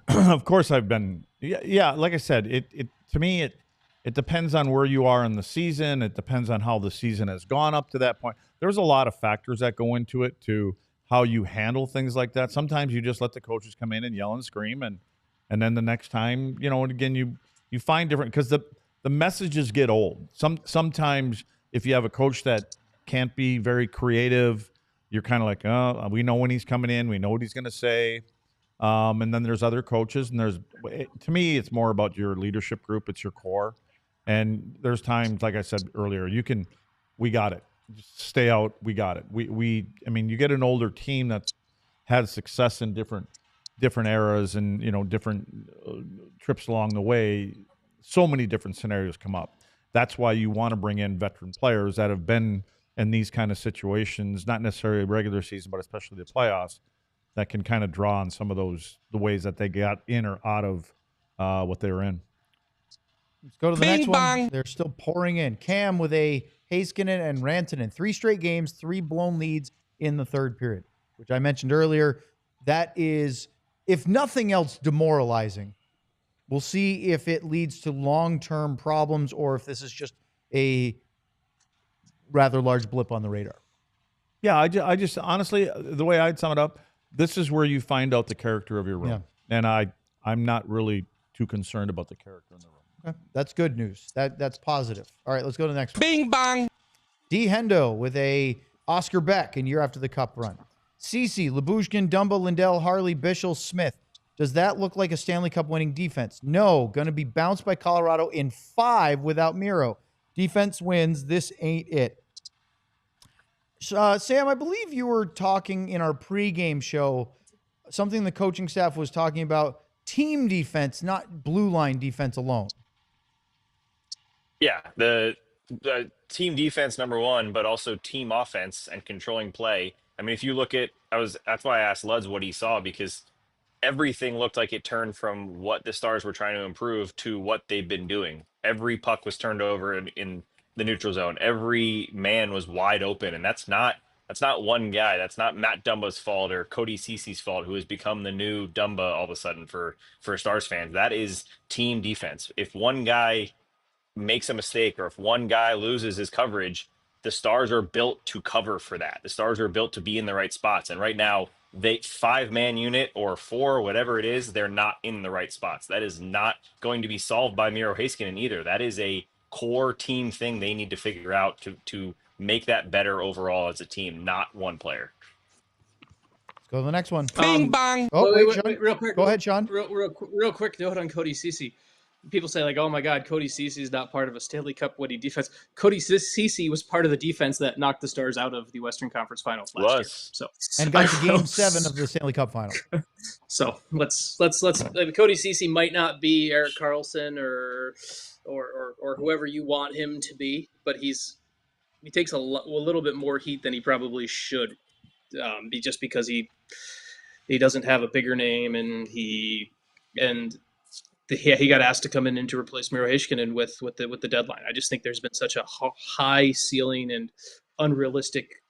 of course, I've been. Yeah. Like I said, it to me it depends on where you are in the season. It depends on how the season has gone up to that point. There's a lot of factors that go into it to how you handle things like that. Sometimes you just let the coaches come in and yell and scream, and then the next time, and again you find different, because the messages get old. Sometimes if you have a coach that can't be very creative, you're kind of like, oh, we know when he's coming in, we know what he's going to say. And then there's other coaches, and to me, it's more about your leadership group. It's your core. And there's times, like I said earlier, we got it. Just stay out. We got it. I mean, you get an older team that's had success in different eras and, different trips along the way. So many different scenarios come up. That's why you want to bring in veteran players that have been in these kind of situations, not necessarily regular season, but especially the playoffs, that can kind of draw on some of the ways that they got in or out of what they were in.
Let's go to the
Bing
next
bong.
one. They're still pouring in. Cam with a Heiskanen and Rantanen. 3 straight games, 3 blown leads in the third period, which I mentioned earlier. That is, if nothing else, demoralizing. We'll see if it leads to long-term problems or if this is just a rather large blip on the radar.
Yeah, I just honestly, the way I'd sum it up, this is where you find out the character of your room.
Yeah.
And I'm not really too concerned about the character in the room.
Okay. That's good news. That's positive. All right, let's go to the next one.
Bing bong.
D. Hendo with a Oscar Beck in year after the cup run. Cece, Lyubushkin, Dumba, Lindell, Harley, Bischel, Smith. Does that look like a Stanley Cup winning defense? No. Going to be bounced by Colorado in 5 without Miro. Defense wins. This ain't it. Sam, I believe you were talking in our pregame show, something the coaching staff was talking about, team defense, not blue line defense alone.
Yeah, the team defense number one, but also team offense and controlling play. I mean, if you look at, that's why I asked Luds what he saw, because everything looked like it turned from what the Stars were trying to improve to what they've been doing. Every puck was turned over in the neutral zone. Every man was wide open, and that's not one guy. That's not Matt Dumba's fault or Cody Cece's fault, who has become the new Dumba all of a sudden for Stars fans. That is team defense. If one guy makes a mistake or if one guy loses his coverage, the Stars are built to cover for that. The Stars are built to be in the right spots. And right now, they 5-man unit or 4, whatever it is, they're not in the right spots. That is not going to be solved by Miro Heiskanen either. That is a core team thing they need to figure out to make that better overall as a team, not one player.
Let's go to the next one.
Bing bong.
Oh,
wait,
wait, Sean.
real quick.
Go ahead, Sean.
Real quick note on Cody Cece. People say, like, oh my God, Cody Cece is not part of a Stanley Cup winning defense. Cody Cece was part of the defense that knocked the Stars out of the Western Conference Finals last year. So
And got to Game 7 of the Stanley Cup Final.
So let's Cody Cece might not be Erik Karlsson or whoever you want him to be, but he takes a little bit more heat than he probably should, just because he doesn't have a bigger name and he got asked to come in to replace Miro Heiskanen with the deadline. I just think there's been such a high ceiling and unrealistic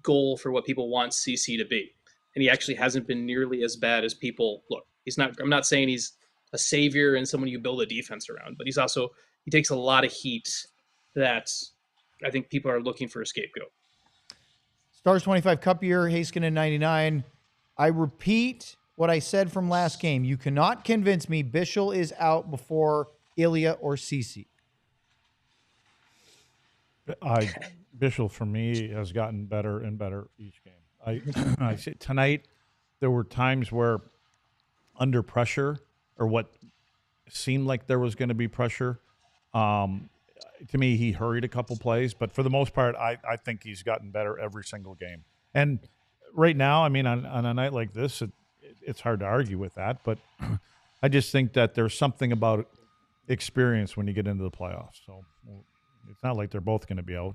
goal for what people want CC to be, and he actually hasn't been nearly as bad as people look. He's not. I'm not saying he's a savior and someone you build a defense around, but he takes a lot of heat that I think people are looking for a scapegoat.
Stars 25 Cup year, Heiskanen 99. I repeat what I said from last game. You cannot convince me Bischel is out before Ilya or Cece.
Bischel for me has gotten better and better each game. I say tonight there were times where under pressure or what seemed like there was going to be pressure. To me, he hurried a couple plays, but for the most part, I think he's gotten better every single game. And right now, I mean, on a night like this, it's hard to argue with that, but I just think that there's something about experience when you get into the playoffs. So it's not like they're both going to be out.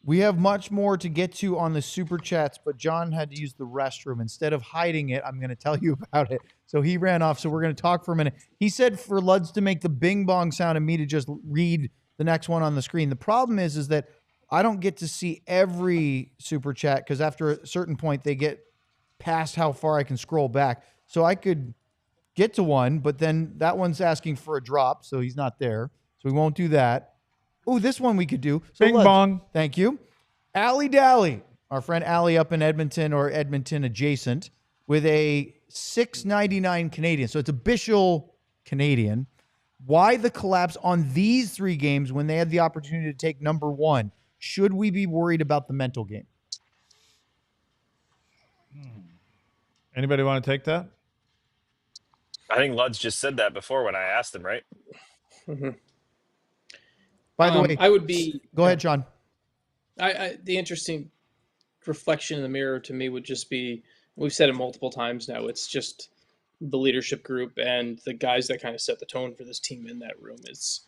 We have much more to get to on the Super Chats, but John had to use the restroom. Instead of hiding it, I'm going to tell you about it. So he ran off, so we're going to talk for a minute. He said for Luds to make the bing bong sound and me to just read the next one on the screen. The problem is that I don't get to see every Super Chat because after a certain point, they get past how far I can scroll back. So I could get to one, but then that one's asking for a drop, so he's not there. So we won't do that. Oh, this one we could do. So
bing bong.
Thank you. Allie Dally, our friend Allie up in Edmonton or Edmonton adjacent, with a $6.99 Canadian. So it's a Bischel Canadian. Why the collapse on these 3 games when they had the opportunity to take number 1? Should we be worried about the mental game?
Anybody want to take that?
I think Luds just said that before when I asked him, right?
Mm-hmm.
By the way,
I would be.
Go ahead, Sean.
The interesting reflection in the mirror to me would just be, we've said it multiple times now, it's just the leadership group and the guys that kind of set the tone for this team in that room. Is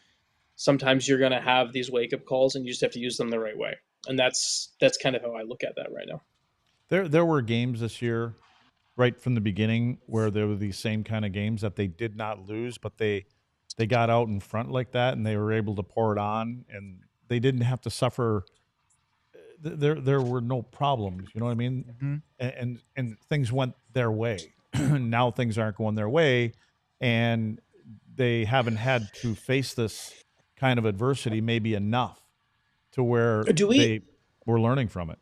sometimes you're going to have these wake-up calls and you just have to use them the right way. And that's kind of how I look at that right now.
There were games this year right from the beginning where there were these same kind of games that they did not lose, but they got out in front like that and they were able to pour it on and they didn't have to suffer. There were no problems, you know what I mean? Mm-hmm. And things went their way. Now things aren't going their way, and they haven't had to face this kind of adversity maybe enough to where they were learning from it.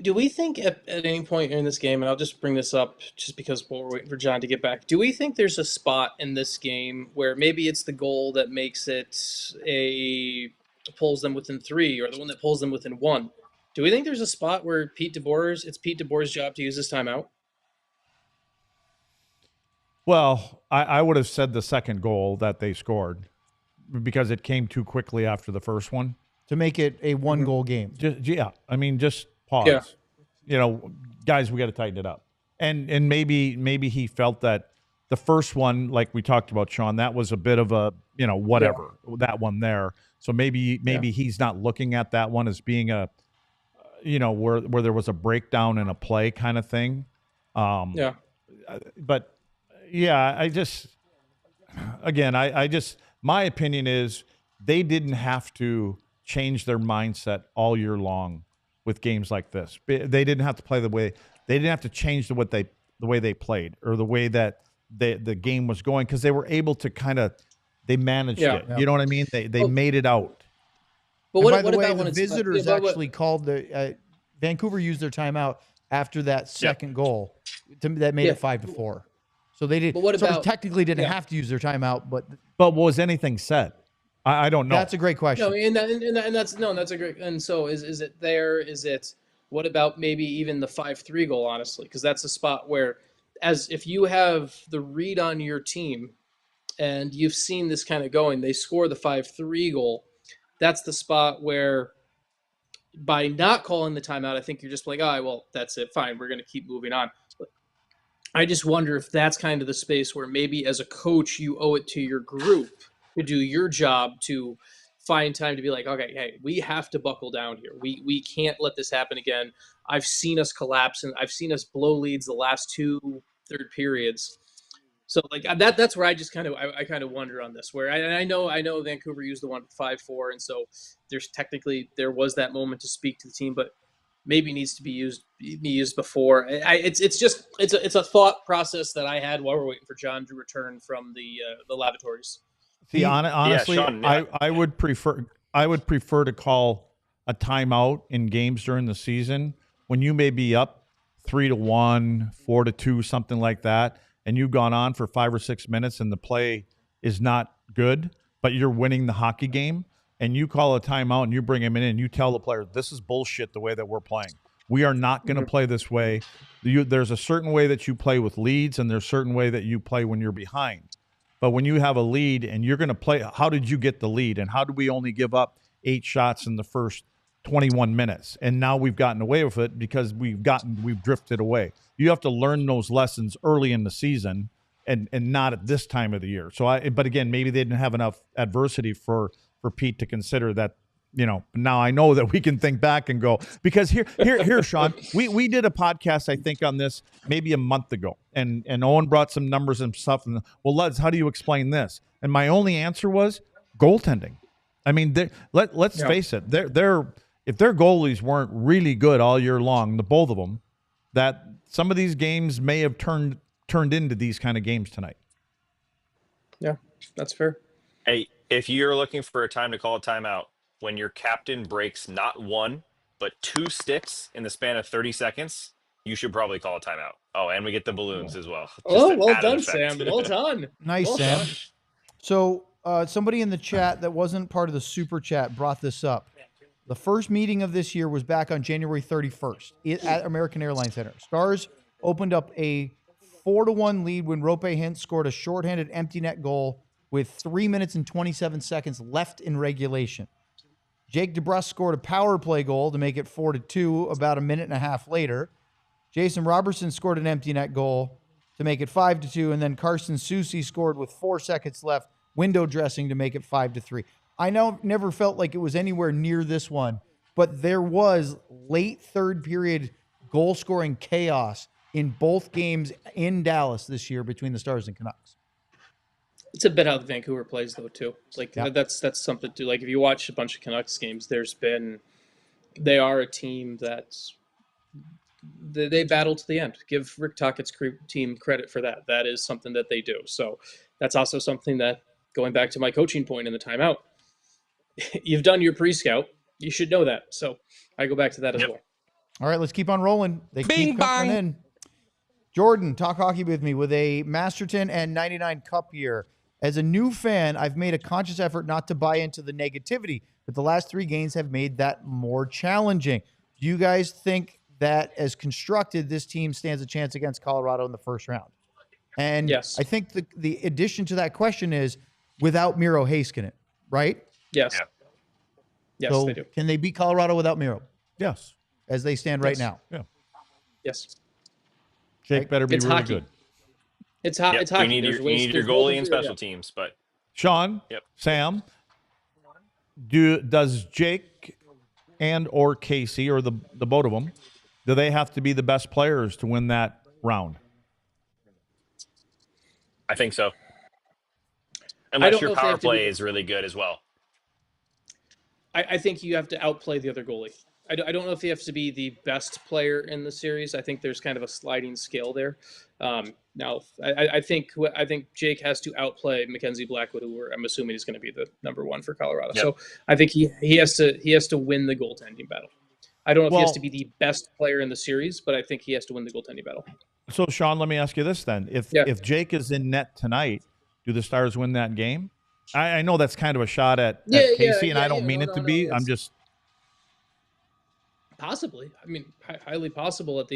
Do we think at any point in this game, and I'll just bring this up just because we're waiting for John to get back, do we think there's a spot in this game where maybe it's the goal that makes it pulls them within 3 or the one that pulls them within 1? Do we think there's a spot where it's Pete DeBoer's job to use this timeout?
Well, I would have said the second goal that they scored because it came too quickly after the first one.
To make it a 1-goal game.
Just pause. Yeah. You know, guys, we got to tighten it up. And maybe he felt that the first one, like we talked about, Sean, that was a bit of a, whatever, that one there. So maybe he's not looking at that one as being a, where there was a breakdown in a play kind of thing. But yeah, my opinion is they didn't have to change their mindset all year long with games like this. They didn't have to play they didn't have to change the way they played or the way that the game was going because they were able to they managed it. Yeah. You know what I mean? They made it out.
But by the way, the visitors actually called Vancouver used their timeout after that second goal that made it 5-4. So they did. Technically didn't have to use their timeout, but
was anything said? I don't know.
That's a great question.
No, that's a great. And so is it there? Is it? What about maybe even the 5-3 goal? Honestly, because that's a spot where, if you have the read on your team, and you've seen this kind of going, they score the 5-3 goal. That's the spot where, by not calling the timeout, I think you're just like, well, that's it. Fine, we're going to keep moving on. I just wonder if that's kind of the space where maybe as a coach, you owe it to your group to do your job to find time to be like, okay, hey, we have to buckle down here. We can't let this happen again. I've seen us collapse and I've seen us blow leads the last 2 third periods. So like that's where I just kind of wonder on this. Where I know Vancouver used the one 5-4, and so there was that moment to speak to the team, but maybe needs to be used before. It's a thought process that I had while we're waiting for John to return from the lavatories.
See, honestly,
Sean,
I would prefer to call a timeout in games during the season when you may be up 3-1, 4-2, something like that, and you've gone on for 5 or 6 minutes and the play is not good, but you're winning the hockey game. and you call a timeout and you bring him in and you tell the player, this is bullshit the way that we're playing. We are not going to play this way. There's a certain way that you play with leads, and there's a certain way that you play when you're behind. But when you have a lead and you're going to play, how did you get the lead? And how did we only give up 8 shots in the first 21 minutes? And now we've gotten away with it because we've drifted away. You have to learn those lessons early in the season and not at this time of the year. But again, maybe they didn't have enough adversity for Pete to consider that. Now I know that we can think back and go, because here, Sean, we did a podcast, I think, on this maybe a month ago, and Owen brought some numbers and stuff. And well, Lutz, how do you explain this? And my only answer was goaltending. I mean, let's face it, if their goalies weren't really good all year long, the both of them, that some of these games may have turned into these kind of games tonight.
Yeah, that's fair.
Hey, if you're looking for a time to call a timeout, when your captain breaks not 1, but 2 sticks in the span of 30 seconds, you should probably call a timeout. Oh, and we get the balloons as well.
Oh, well done, Sam. Well done.
Nice,
well
Sam.
done.
So somebody in the chat that wasn't part of the super chat brought this up. The first meeting of this year was back on January 31st at American Airlines Center. Stars opened up a 4-1 lead when Rope Hintz scored a shorthanded empty net goal with 3 minutes and 27 seconds left in regulation. Jake DeBrusk scored a power play goal to make it 4-2 about a minute and a half later. Jason Robertson scored an empty net goal to make it 5-2, and then Carson Soucy scored with 4 seconds left, window dressing to make it 5-3. I never felt like it was anywhere near this one, but there was late third period goal scoring chaos in both games in Dallas this year between the Stars and Canucks.
It's a bit how the Vancouver plays, though, too. Like that's something to like. If you watch a bunch of Canucks games, they are a team that they battle to the end. Give Rick Tocchet's team credit for that. That is something that they do. So that's also something that, going back to my coaching point in the timeout, you've done your pre-scout. You should know that. So I go back to that as well.
All right, let's keep on rolling. They keep coming in. Jordan, talk hockey with me with a Masterton and 99 Cup year. As a new fan, I've made a conscious effort not to buy into the negativity, but the last 3 games have made that more challenging. Do you guys think that, as constructed, this team stands a chance against Colorado in the first round? And
yes.
I think the addition to that question is without Miro Heiskanen, right?
Yes.
Yeah.
Yes,
so
they do.
Can they beat Colorado without Miro?
Yes.
As they stand right now?
Yeah.
Yes.
Jake better be
It's
really
hockey.
good.
It's hot.
Yep.
It's hockey.
You need your
There's
goalie and
ways to
special teams, but
Sean,
Yep.
Sam, does Jake and or Casey or the both of them, do they have to be the best players to win that round?
I think so.
I
Unless
don't
your
know if they
power
have to
play
be-
is really good as well.
I think you have to outplay the other goalie. I don't know if you have to be the best player in the series. I think there's kind of a sliding scale there. Now, I think Jake has to outplay Mackenzie Blackwood, who I'm assuming is going to be the number 1 for Colorado.
Yep.
So I think he has to win the goaltending battle. I don't know if he has to be the best player in the series, but I think he has to win the goaltending battle.
So, Sean, let me ask you this then. If Jake is in net tonight, do the Stars win that game? I know that's kind of a shot at Casey, and I don't mean it to be. I'm just...
Possibly. I mean, highly possible that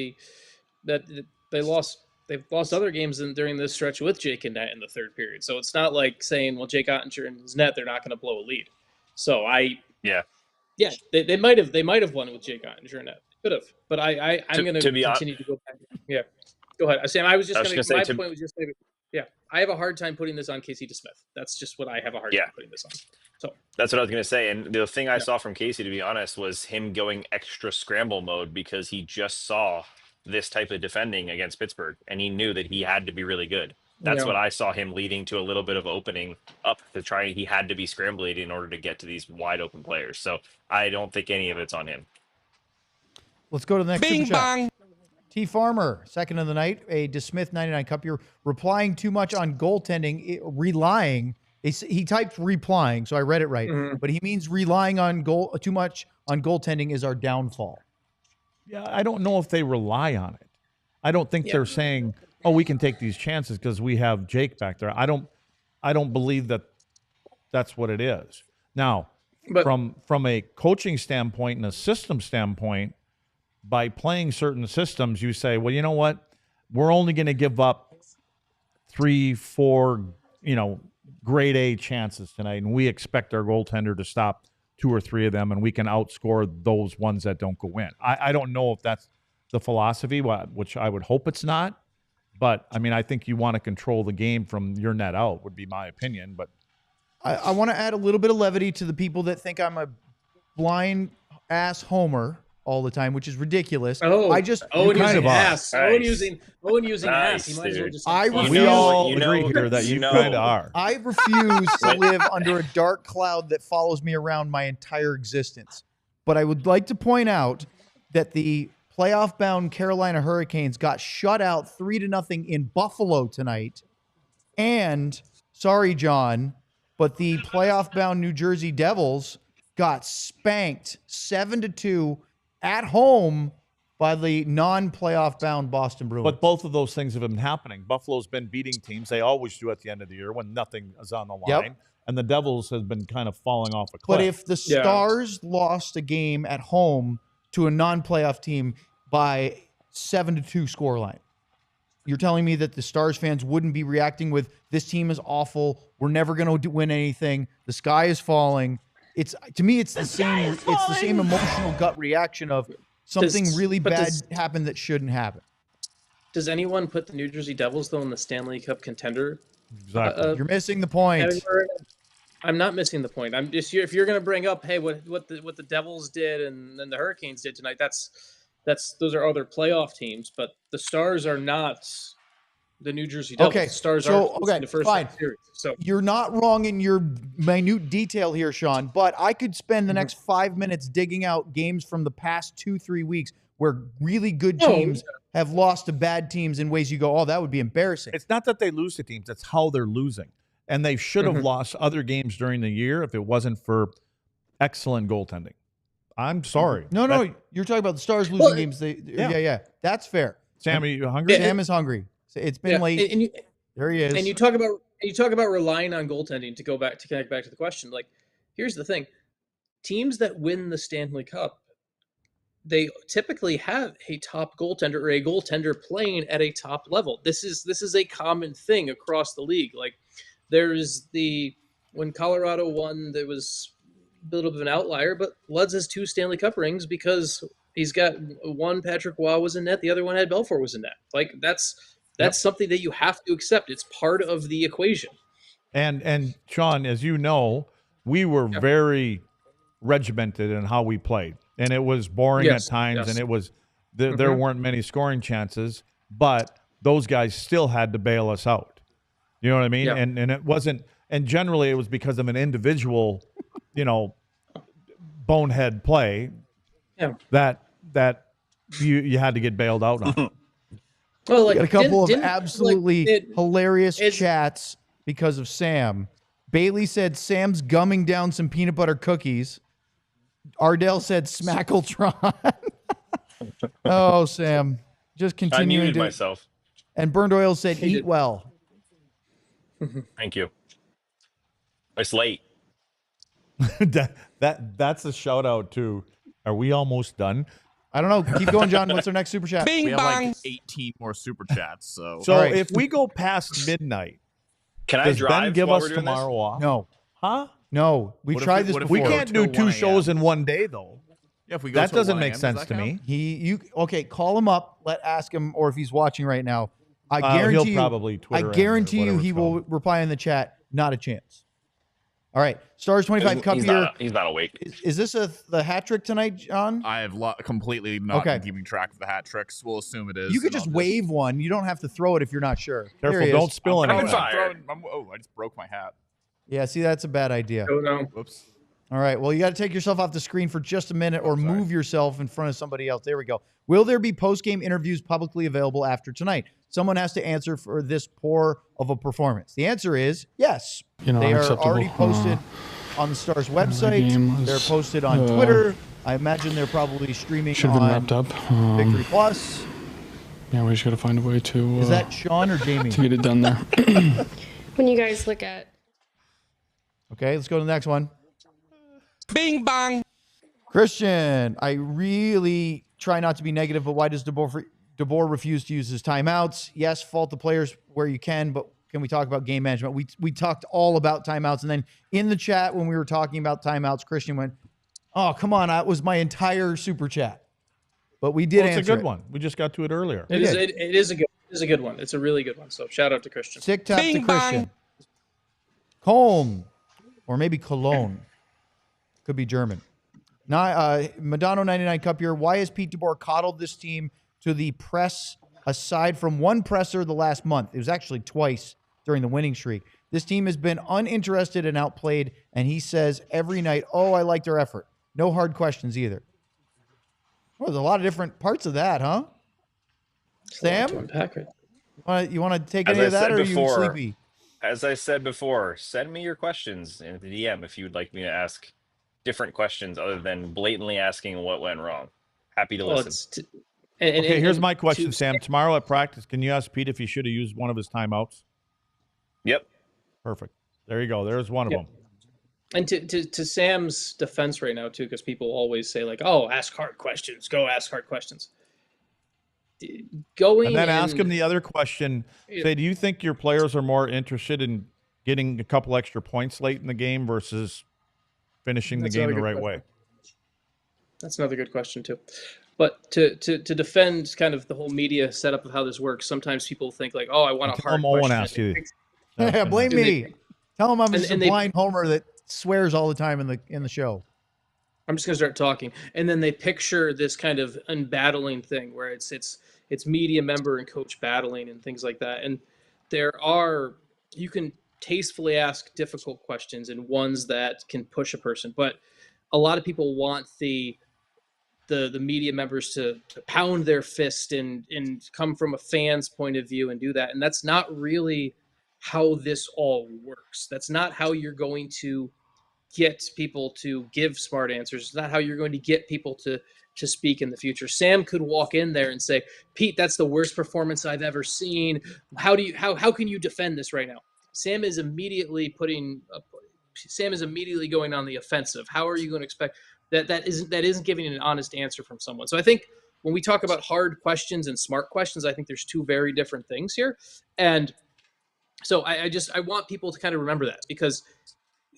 they've lost other games during this stretch with Jake in net in the third period. So it's not like saying, well, Jake Ottinger in his net, they're not going to blow a lead. So they might have won with Jake Ottinger in net. Could have, but I'm going to continue to go back. Yeah, go ahead, Sam. I was just going to. My point was just maybe. Yeah, I have a hard time putting this on Casey DeSmith. That's just what I have a hard time putting this on. So
that's what I was going to say. And the thing I saw from Casey, to be honest, was him going extra scramble mode because he just saw this type of defending against Pittsburgh, and he knew that he had to be really good. That's what I saw him leading to a little bit of opening up to try. He had to be scrambling in order to get to these wide open players. So I don't think any of it's on him.
Let's go to the next
Bing
super chat.
bang.
T. Farmer, second of the night, a DeSmith 99 Cup. You're replying too much on goaltending, relying. He typed replying, so I read it right.
Mm-hmm.
But he means relying on too much on goaltending is our downfall.
Yeah, I don't know if they rely on it. I don't think they're saying, "Oh, we can take these chances because we have Jake back there." I don't believe that that's what it is. Now,
But
from a coaching standpoint and a system standpoint, by playing certain systems, you say, well, you know what? We're only going to give up 3-4, grade A chances tonight, and we expect our goaltender to stop 2 or 3 of them, and we can outscore those ones that don't go in. I don't know if that's the philosophy, which I would hope it's not. But, I mean, I think you want to control the game from your net out would be my opinion. But
I want to add a little bit of levity to the people that think I'm a blind-ass homer all the time, which is ridiculous.
Owen using
Nice.
ass. Owen using ass. He might as well
dude.
just.
we all agree here that you kind of are.
I refuse to live under a dark cloud that follows me around my entire existence. But I would like to point out that the playoff-bound Carolina Hurricanes got shut out 3-0 in Buffalo tonight. And, sorry, John, but the playoff-bound New Jersey Devils got spanked 7-2 at home by the non-playoff-bound Boston Bruins.
But both of those things have been happening. Buffalo's been beating teams. They always do at the end of the year when nothing is on the line.
Yep.
And the Devils have been kind of falling off a cliff.
But if the Stars lost a game at home to a non-playoff team by 7-2 scoreline, you're telling me that the Stars fans wouldn't be reacting with, this team is awful, we're never going to win anything, the sky is falling. To me, it's the same emotional gut reaction of something really bad happened that shouldn't happen.
Does anyone put the New Jersey Devils though in the Stanley Cup contender?
Exactly.
You're missing the point.
I'm not missing the point. I'm just, if you're going to bring up, hey, what the Devils did and then the Hurricanes did tonight, those are other playoff teams, but the Stars are not the New Jersey Devils.
Okay,
Stars are in the first
fine.
series. So
you're not wrong in your minute detail here, Sean, but I could spend the next 5 minutes digging out games from the past 2-3 weeks where really good teams have lost to bad teams in ways you go, oh, that would be embarrassing.
It's not that they lose to teams, it's how they're losing. And they should have lost other games during the year if it wasn't for excellent goaltending. I'm sorry.
No, you're talking about the Stars losing games. Yeah, that's fair.
Sam, are you hungry?
Sam is hungry. It's been late. There he is.
And you talk about relying on goaltending to connect back to the question. Like, here's the thing: teams that win the Stanley Cup, they typically have a top goaltender or a goaltender playing at a top level. This is a common thing across the league. Like, there's when Colorado won, there was a little bit of an outlier, but Luds has 2 Stanley Cup rings because he's got one. Patrick Waugh was in net, the other one had Belfour was in net. Like, that's something that you have to accept. It's part of the equation.
And Sean, as you know, we were very regimented in how we played, and it was boring at times, and it was there weren't many scoring chances, but those guys still had to bail us out. You know what I mean?
Yeah.
And it wasn't, and generally it was because of an individual, bonehead play that you had to get bailed out on.
Well,
got a couple of absolutely hilarious chats because of Sam. Bailey said Sam's gumming down some peanut butter cookies. Ardell said Smackletron. Oh, Sam, just continuing.
I muted myself.
And Burned Oil said eat well.
Thank you. It's late.
That's a shout out to. Are we almost done?
I don't know. Keep going, John. What's our next super chat?
We have like 18 more super chats. So
right. If we go past midnight,
can I
does
drive?
Ben give
while
us
we're doing
tomorrow
this?
off?
No.
Huh?
No. We tried this before.
We can't do 2 shows in one day, though.
Yeah, if we go
that
till
doesn't
1
make
a.m.,
sense
does
to
that
me.
Okay, call him up. Ask him, or if he's watching right now, I guarantee
he'll probably Twitter.
I guarantee you he will reply in the chat. Not a chance. All right, Stars 25 Cup here.
He's not awake.
Is this the hat trick tonight, John?
I have completely not been keeping track of the hat tricks. We'll assume it is.
You could just wave one. You don't have to throw it if you're not sure.
Careful, don't spill anything.
I just broke my hat.
Yeah, see, that's a bad idea.
Oh, no.
Whoops.
All right, well, you got to take yourself off the screen for just a minute or move yourself in front of somebody else. There we go. Will there be post-game interviews publicly available after tonight? Someone has to answer for this poor of a performance. The answer is yes. They are already posted on the Stars website. They're posted on Twitter. I imagine they're probably streaming
should have been wrapped up.
Victory Plus.
Yeah, we just got to find a way to.
Is that Sean or Jamie?
To get it done there.
When you guys look at.
Okay, let's go to the next one.
Bing bong.
Christian, I really try not to be negative, but why does DeBoer refuse to use his timeouts? Yes, fault the players where you can, but can we talk about game management? We talked all about timeouts, and then in the chat when we were talking about timeouts, Christian went, "Oh, come on, that was my entire super chat." But we did answer
it's a good one. We just got to it earlier.
It is a good one. It's a really good one. So shout out to Christian.
Sick tap to Christian. Colm, or maybe Cologne. Could be German. Madonna 99 Cup here. Why has Pete DeBoer coddled this team to the press aside from one presser the last month? It was actually twice during the winning streak. This team has been uninterested and outplayed, and he says every night, "Oh, I like their effort." No hard questions either. Well, there's a lot of different parts of that, huh? Sam? You want to take any of that, or are you sleepy?
As I said before, send me your questions in the DM if you would like me to ask different questions other than blatantly asking what went wrong. Happy to listen.
Okay, here's my question, Sam. Tomorrow at practice, can you ask Pete if he should have used one of his timeouts?
Yep.
Perfect. There you go. There's one of them.
And to Sam's defense right now, too, because people always say, like, "Oh, ask hard questions. Go ask hard questions."
And then ask him the other question. Say, do you think your players are more interested in getting a couple extra points late in the game versus finishing the game the right way?
That's another good question, too. But to defend kind of the whole media setup of how this works, sometimes people think like, "Oh, I want a hard question."
Owen asked you.
Yeah, blame me. Tell him I'm just a blind homer that swears all the time in the show.
I'm just gonna start talking, and then they picture this kind of unbattling thing where it's media member and coach battling and things like that. And you can tastefully ask difficult questions and ones that can push a person, but a lot of people want the media members to pound their fist and come from a fan's point of view and do that. And that's not really how this all works. That's not how you're going to get people to give smart answers. It's not how you're going to get people to speak in the future. Sam could walk in there and say, "Pete, that's the worst performance I've ever seen. How can you defend this right now?" Sam is immediately going on the offensive. How are you going to expect that isn't giving an honest answer from someone? So I think when we talk about hard questions and smart questions, I think there's two very different things here. And so I want people to kind of remember that, because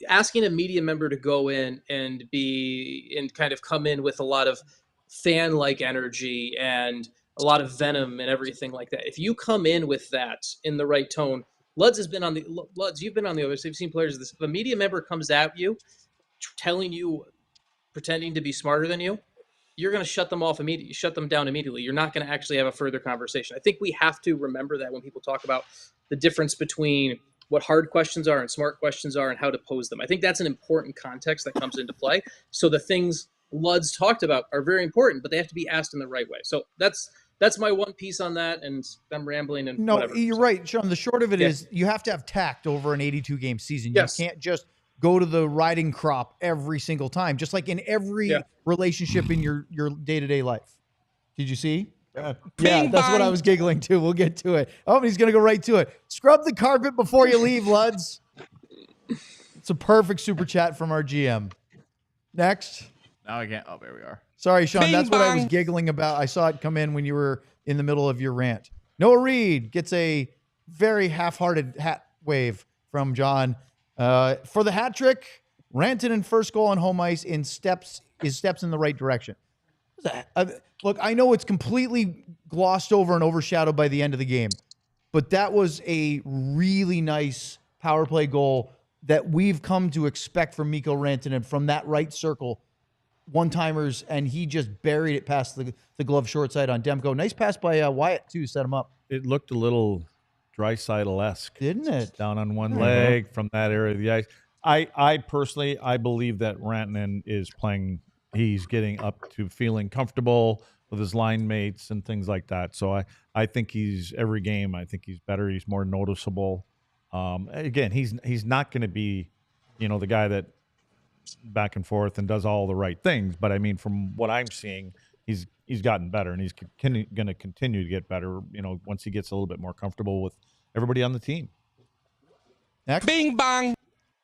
asking a media member to go in and kind of come in with a lot of fan-like energy and a lot of venom and everything like that, if you come in with that in the right tone, Luds, you've been on the other side. You've seen players. If a media member comes at you, pretending to be smarter than you, you're going to shut them down immediately. You're not going to actually have a further conversation. I think we have to remember that when people talk about the difference between what hard questions are and smart questions are and how to pose them. I think that's an important context that comes into play. So the things Luds talked about are very important, but they have to be asked in the right way. So that's my one piece on that, and I'm rambling and whatever.
You're right, Sean. The short of it is you have to have tact over an 82-game season. Yes. You can't just go to the riding crop every single time, just like in every relationship in your day-to-day life. Did you see? Yeah, that's what I was giggling to. We'll get to it. Oh, he's going to go right to it. Scrub the carpet before you leave, Luds. It's a perfect super chat from our GM. Next.
Now I can't. Oh, there we are.
Sorry, Sean. That's what I was giggling about. I saw it come in when you were in the middle of your rant. Noah Reed gets a very half-hearted hat wave from John. For the hat trick, Rantanen first goal on home ice is steps in the right direction. Look, I know it's completely glossed over and overshadowed by the end of the game, but that was a really nice power play goal that we've come to expect from Mikko Rantanen from that right circle, one-timers, and he just buried it past the glove short side on Demko. Nice pass by Wyatt, too, set him up.
It looked a little Draisaitl-esque.
Didn't it?
Down on one leg from that area of the ice. I personally believe that Rantanen is playing. He's getting up to feeling comfortable with his line mates and things like that. So I think every game, I think he's better. He's more noticeable. Again, he's not going to be, the guy that back and forth and does all the right things. But I mean, from what I'm seeing, he's gotten better, and he's going to continue to get better, once he gets a little bit more comfortable with everybody on the team.
Next.
Bing bong.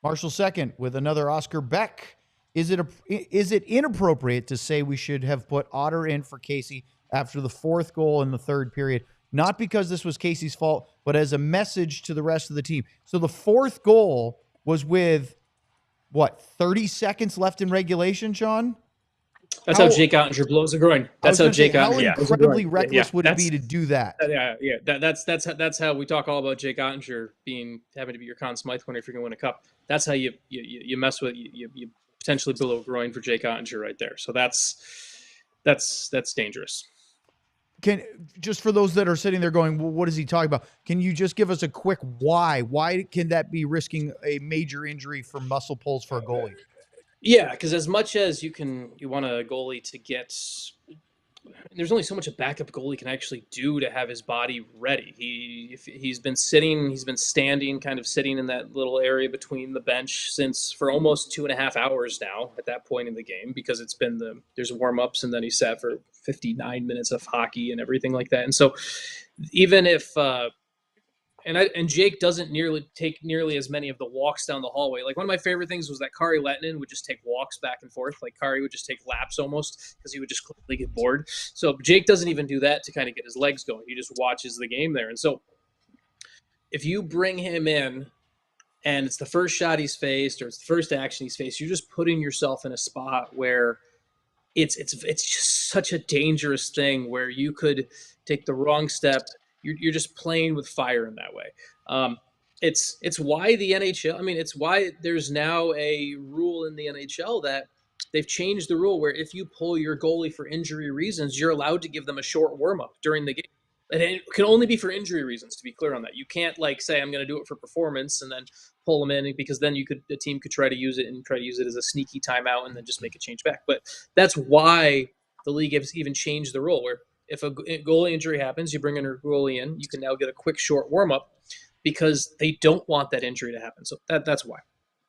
Marshall second with another Oscar Beck. Is it inappropriate to say we should have put Otter in for Casey after the 4th goal in the 3rd period? Not because this was Casey's fault, but as a message to the rest of the team. So the 4th goal was with, 30 seconds left in regulation, Sean?
That's how Jake Ottinger blows a groin. That's how Jake Ottinger.
How incredibly reckless would it be to do that?
That's how we talk all about Jake Ottinger having to be your Conn Smythe winner if you're going to win a cup. That's how you mess with you potentially blow a groin for Jake Ottinger right there. So that's dangerous.
Just for those that are sitting there going, well, what is he talking about? Can you just give us a quick why? Why can that be risking a major injury for muscle pulls for a goalie?
Yeah, because as much as you want a goalie to get, there's only so much a backup goalie can actually do to have his body ready. He's been standing, kind of sitting in that little area between the bench for almost 2.5 hours now at that point in the game, because there's warm-ups and then he sat for 59 minutes of hockey and everything like that. And so even if and Jake doesn't take nearly as many of the walks down the hallway. Like, one of my favorite things was that Kari Lehtinen would just take walks back and forth. Like, Kari would just take laps almost because he would just quickly get bored. So Jake doesn't even do that to kind of get his legs going. He just watches the game there. And so if you bring him in and it's the first shot he's faced or it's the first action he's faced, you're just putting yourself in a spot where it's just such a dangerous thing where you could take the wrong step. You're just playing with fire in that way. It's why the NHL, it's why there's now a rule in the NHL that they've changed the rule where if you pull your goalie for injury reasons, you're allowed to give them a short warm-up during the game. And it can only be for injury reasons, to be clear on that. You can't say, I'm going to do it for performance and then pull them in, because then the team could try to use it as a sneaky timeout and then just make a change back. But that's why the league has even changed the rule where if a goalie injury happens, you bring in a goalie in, you can now get a quick short warm-up because they don't want that injury to happen. So that's why.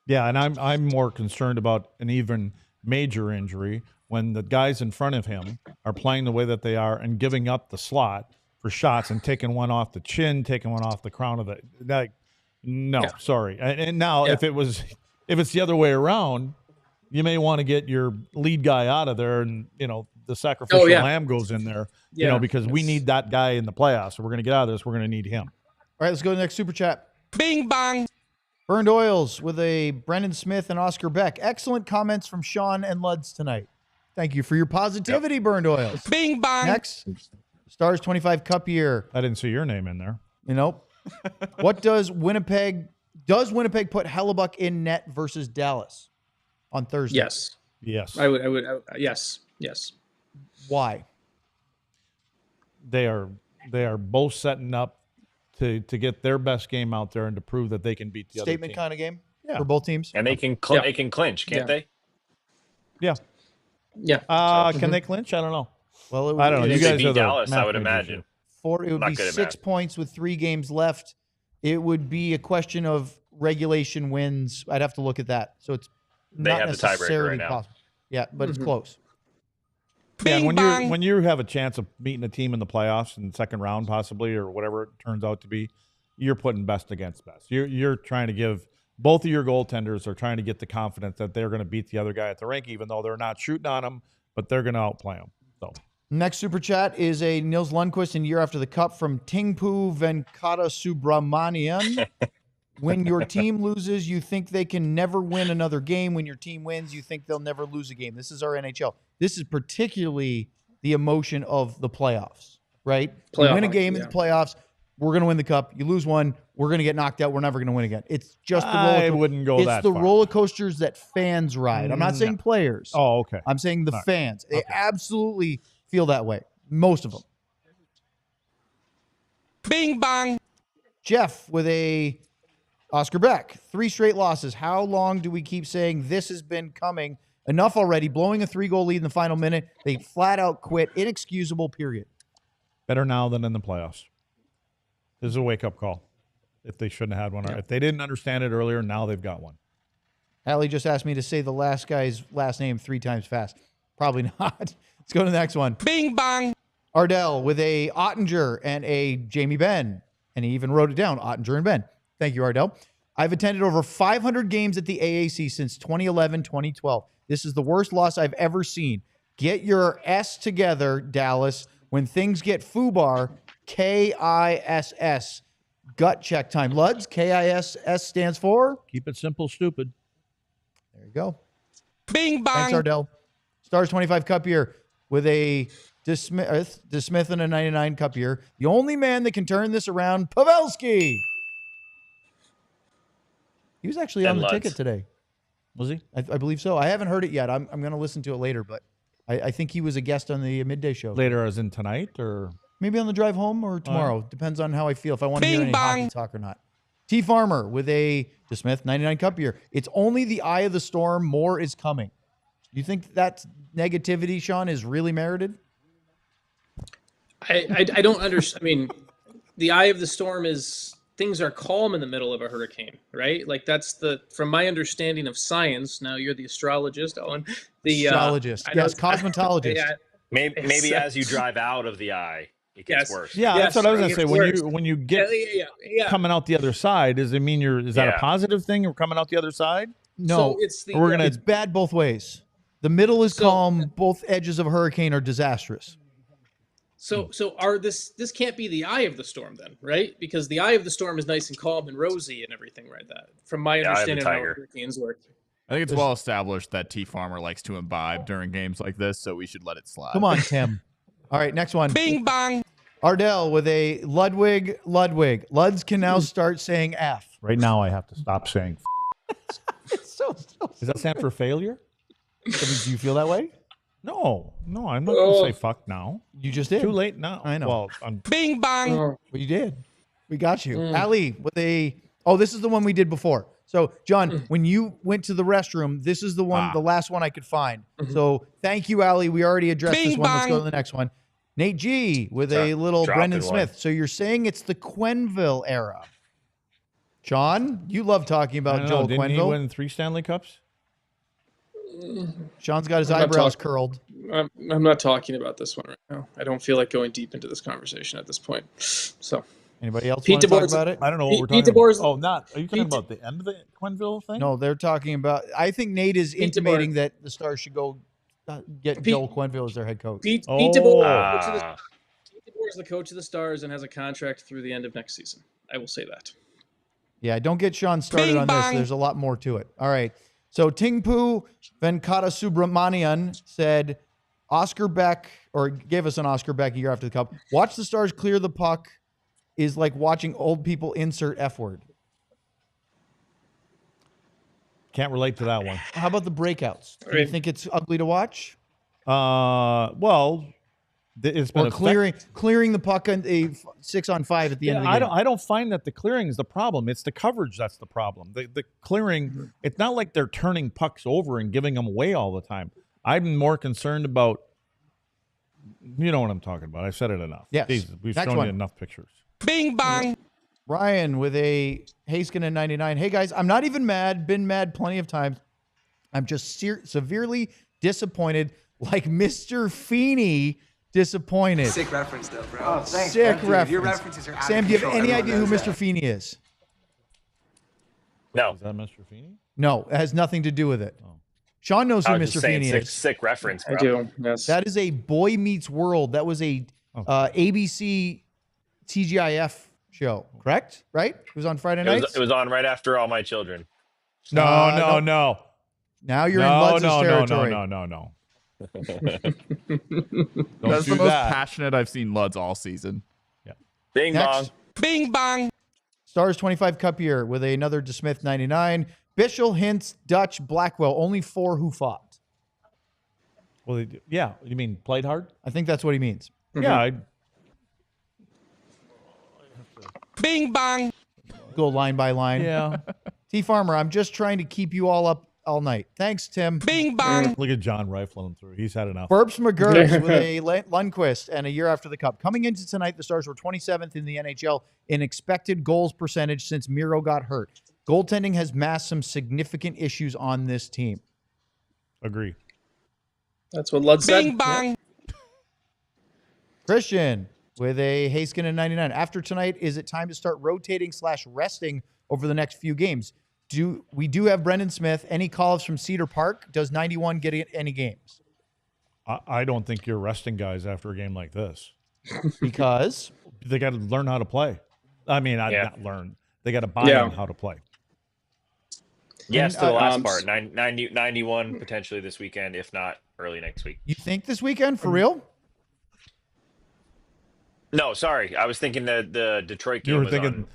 Yeah, and I'm more concerned about an even major injury when the guys in front of him are playing the way that they are and giving up the slot for shots and taking one off the chin, taking one off the crown of the sorry. And now if it's the other way around, you may want to get your lead guy out of there and, the sacrificial lamb goes in there, because we need that guy in the playoffs. So we're going to get out of this. We're going to need him.
All right, let's go to the next super chat.
Bing bang.
Burned Oils with a Brendan Smith and Oscar Beck. Excellent comments from Sean and Luds tonight. Thank you for your positivity, Burned Oils.
Bing bang.
Next, Stars 25 Cup year.
I didn't see your name in there.
What does Winnipeg put Hellebuck in net versus Dallas on Thursday?
Yes. I would. Yes.
Why?
They are both setting up to get their best game out there and to prove that they can beat the other team.
Statement kind of game for both teams.
And they can clinch, can't they?
Yeah. Can they clinch? I don't know.
Well,
I don't know. You guys
beat
are
Dallas, I would imagine.
It would be 6 points with 3 games left. It would be a question of regulation wins. I'd have to look at that. So it's not necessarily possible. Yeah, but it's close.
Yeah, and when you have a chance of meeting a team in the playoffs in the second round, possibly, or whatever it turns out to be, you're putting best against best. You're trying to give both of your goaltenders are trying to get the confidence that they're going to beat the other guy at the rink, even though they're not shooting on them, but they're going to outplay them. So
next super chat is a Nils Lundqvist in Year After the Cup from Tingpu Venkata Subramanian. When your team loses, you think they can never win another game. When your team wins, you think they'll never lose a game. This is our NHL. This is particularly the emotion of the playoffs, right? You win a game in the playoffs, we're going to win the cup. You lose one, we're going to get knocked out. We're never going to win again. It's just the roller coaster.
I wouldn't go that far.
It's the roller coasters that fans ride. I'm not saying players.
Oh, okay.
I'm saying the fans. They absolutely feel that way. Most of them.
Bing bang.
Jeff with a Oscar Beck, 3 straight losses. How long do we keep saying this has been coming? Enough already. Blowing a 3-goal lead in the final minute. They flat out quit. Inexcusable, period.
Better now than in the playoffs. This is a wake-up call. If they shouldn't have had one. If they didn't understand it earlier, now they've got one.
Allie just asked me to say the last guy's last name 3 times fast. Probably not. Let's go to the next one.
Bing bang.
Ardell with a Ottinger and a Jamie Benn. And he even wrote it down, Ottinger and Benn. Thank you, Ardell. I've attended over 500 games at the AAC since 2011, 2012. This is the worst loss I've ever seen. Get your S together, Dallas. When things get FUBAR, KISS. Gut check time. Luds, KISS stands for?
Keep it simple, stupid.
There you go.
Bing bong.
Thanks, Ardell. Stars 25 Cup year with a DeSmith and a 99 Cup year. The only man that can turn this around, Pavelski. He was actually on the ticket today.
Was he?
I believe so. I haven't heard it yet. I'm going to listen to it later, but I think he was a guest on the midday show.
Later as in tonight or?
Maybe on the drive home or tomorrow. Depends on how I feel, if I want to hear any hockey talk or not. T. Farmer with a DeSmith 99 Cup year. It's only the eye of the storm. More is coming. You think that negativity, Sean, is really merited?
I don't understand. I mean, the eye of the storm is things are calm in the middle of a hurricane, right? Like that's from my understanding of science. Now you're the astrologist, Owen. The
astrologist, yes, cosmetologist.
Yeah, maybe as you drive out of the eye, it gets worse.
Yeah, that's what I was gonna say. When you get coming out the other side, does it mean is that a positive thing? We're coming out the other side?
No,
so
it's bad both ways. The middle is calm. Both edges of a hurricane are disastrous.
So this can't be the eye of the storm then, right? Because the eye of the storm is nice and calm and rosy and everything like that. From my understanding of how hurricanes work.
I think it's well established that T. Farmer likes to imbibe during games like this, so we should let it slide.
Come on, Tim. All right, next one.
Bing bong.
Ardell with a Ludwig. Luds can now start saying F.
Right now I have to stop saying Does that stand for failure?
Do you feel that way?
No, I'm not going to say fuck now.
You just did.
Too late now.
I know.
Well, I'm
Bing bong.
Well, you did. We got you. Ali with a... Oh, this is the one we did before. So, John, when you went to the restroom, this is the one, the last one I could find. So, thank you, Ali. We already addressed this one. Let's go to the next one. Nate G with a little Brendan Smith. So, you're saying it's the Quenneville era. John, you love talking about Joel
Didn't
Quenneville.
he win 3 Stanley Cups?
Sean's got his eyebrows curled.
I'm not talking about this one right now. I don't feel like going deep into this conversation at this point. So,
anybody else want to talk about it?
I don't know what we're talking about. Oh, are you talking about the end of the Quenneville thing?
No, they're talking about. I think Nate is intimating that the Stars should go get Joel Quenneville as their head coach.
Pete DeBoer is the coach of the Stars and has a contract through the end of next season. I will say that.
Yeah, don't get Sean started on this. There's a lot more to it. All right. So Tingpu Venkata Subramanian said Oscar Beck, or gave us an Oscar Beck a year after the Cup. Watch the Stars clear the puck is like watching old people insert F word.
Can't relate to that one.
How about the breakouts? Do you think it's ugly to watch?
Well, it's been
clearing the puck on a 6-on-5 at the end of the game.
I don't find that the clearing is the problem. It's the coverage that's the problem. The clearing, it's not like they're turning pucks over and giving them away all the time. I'm more concerned about, you know what I'm talking about. I've said it enough.
Yes.
Jesus, we've shown you enough pictures.
Bing bong.
Ryan with a Haskinen 99. Hey guys, I'm not even mad. Been mad plenty of times. I'm just severely disappointed, like Mr. Feeney disappointed.
Sick reference though, bro. Oh, thanks.
Sick reference.
Your references are out
Sam,
of
do you have
control.
any
Everyone
idea who
knows
Mr.
that.
Feeney is?
No.
Is that Mr. Feeney?
No, it has nothing to do with it. Oh. Sean knows who Mr. Feeney is.
Sick reference, bro.
I do. Yes.
That is a Boy Meets World. That was a ABC TGIF show, correct? Right? It was on Friday nights?
It was on right after All My Children.
No.
Now you're in Ludz's territory.
No.
That's the most passionate I've seen Luds all season.
Yeah.
Bing bong.
Bing bong.
Stars 25 Cup year with another DeSmith 99. Bischel, Hintz, Dutch, Blackwell. Only 4 who fought.
Well, yeah. You mean played hard?
I think that's what he means.
Yeah.
Bing bong.
Go line by line.
Yeah.
T. Farmer, I'm just trying to keep you all up all night. Thanks, Tim.
Bing bong.
Look at John rifling him through. He's had enough.
Burps McGurks with a Lundqvist and a year after the Cup. Coming into tonight, the Stars were 27th in the NHL in expected goals percentage since Miro got hurt. Goaltending has masked some significant issues on this team.
Agree.
That's what Lud said.
Bing bong.
Yeah.
Christian with a Haskinen 99. After tonight, is it time to start rotating /resting over the next few games. We do have Brendan Smith. Any call-ups from Cedar Park? Does 91 get any games?
I don't think you're resting guys after a game like this.
Because?
They got to learn how to play. I mean, not learn. They got to buy in how to play.
Yes, to the last part. 91 potentially this weekend, if not early next week.
You think this weekend, for real?
No, sorry. I was thinking the Detroit game.
You were
was
thinking
on,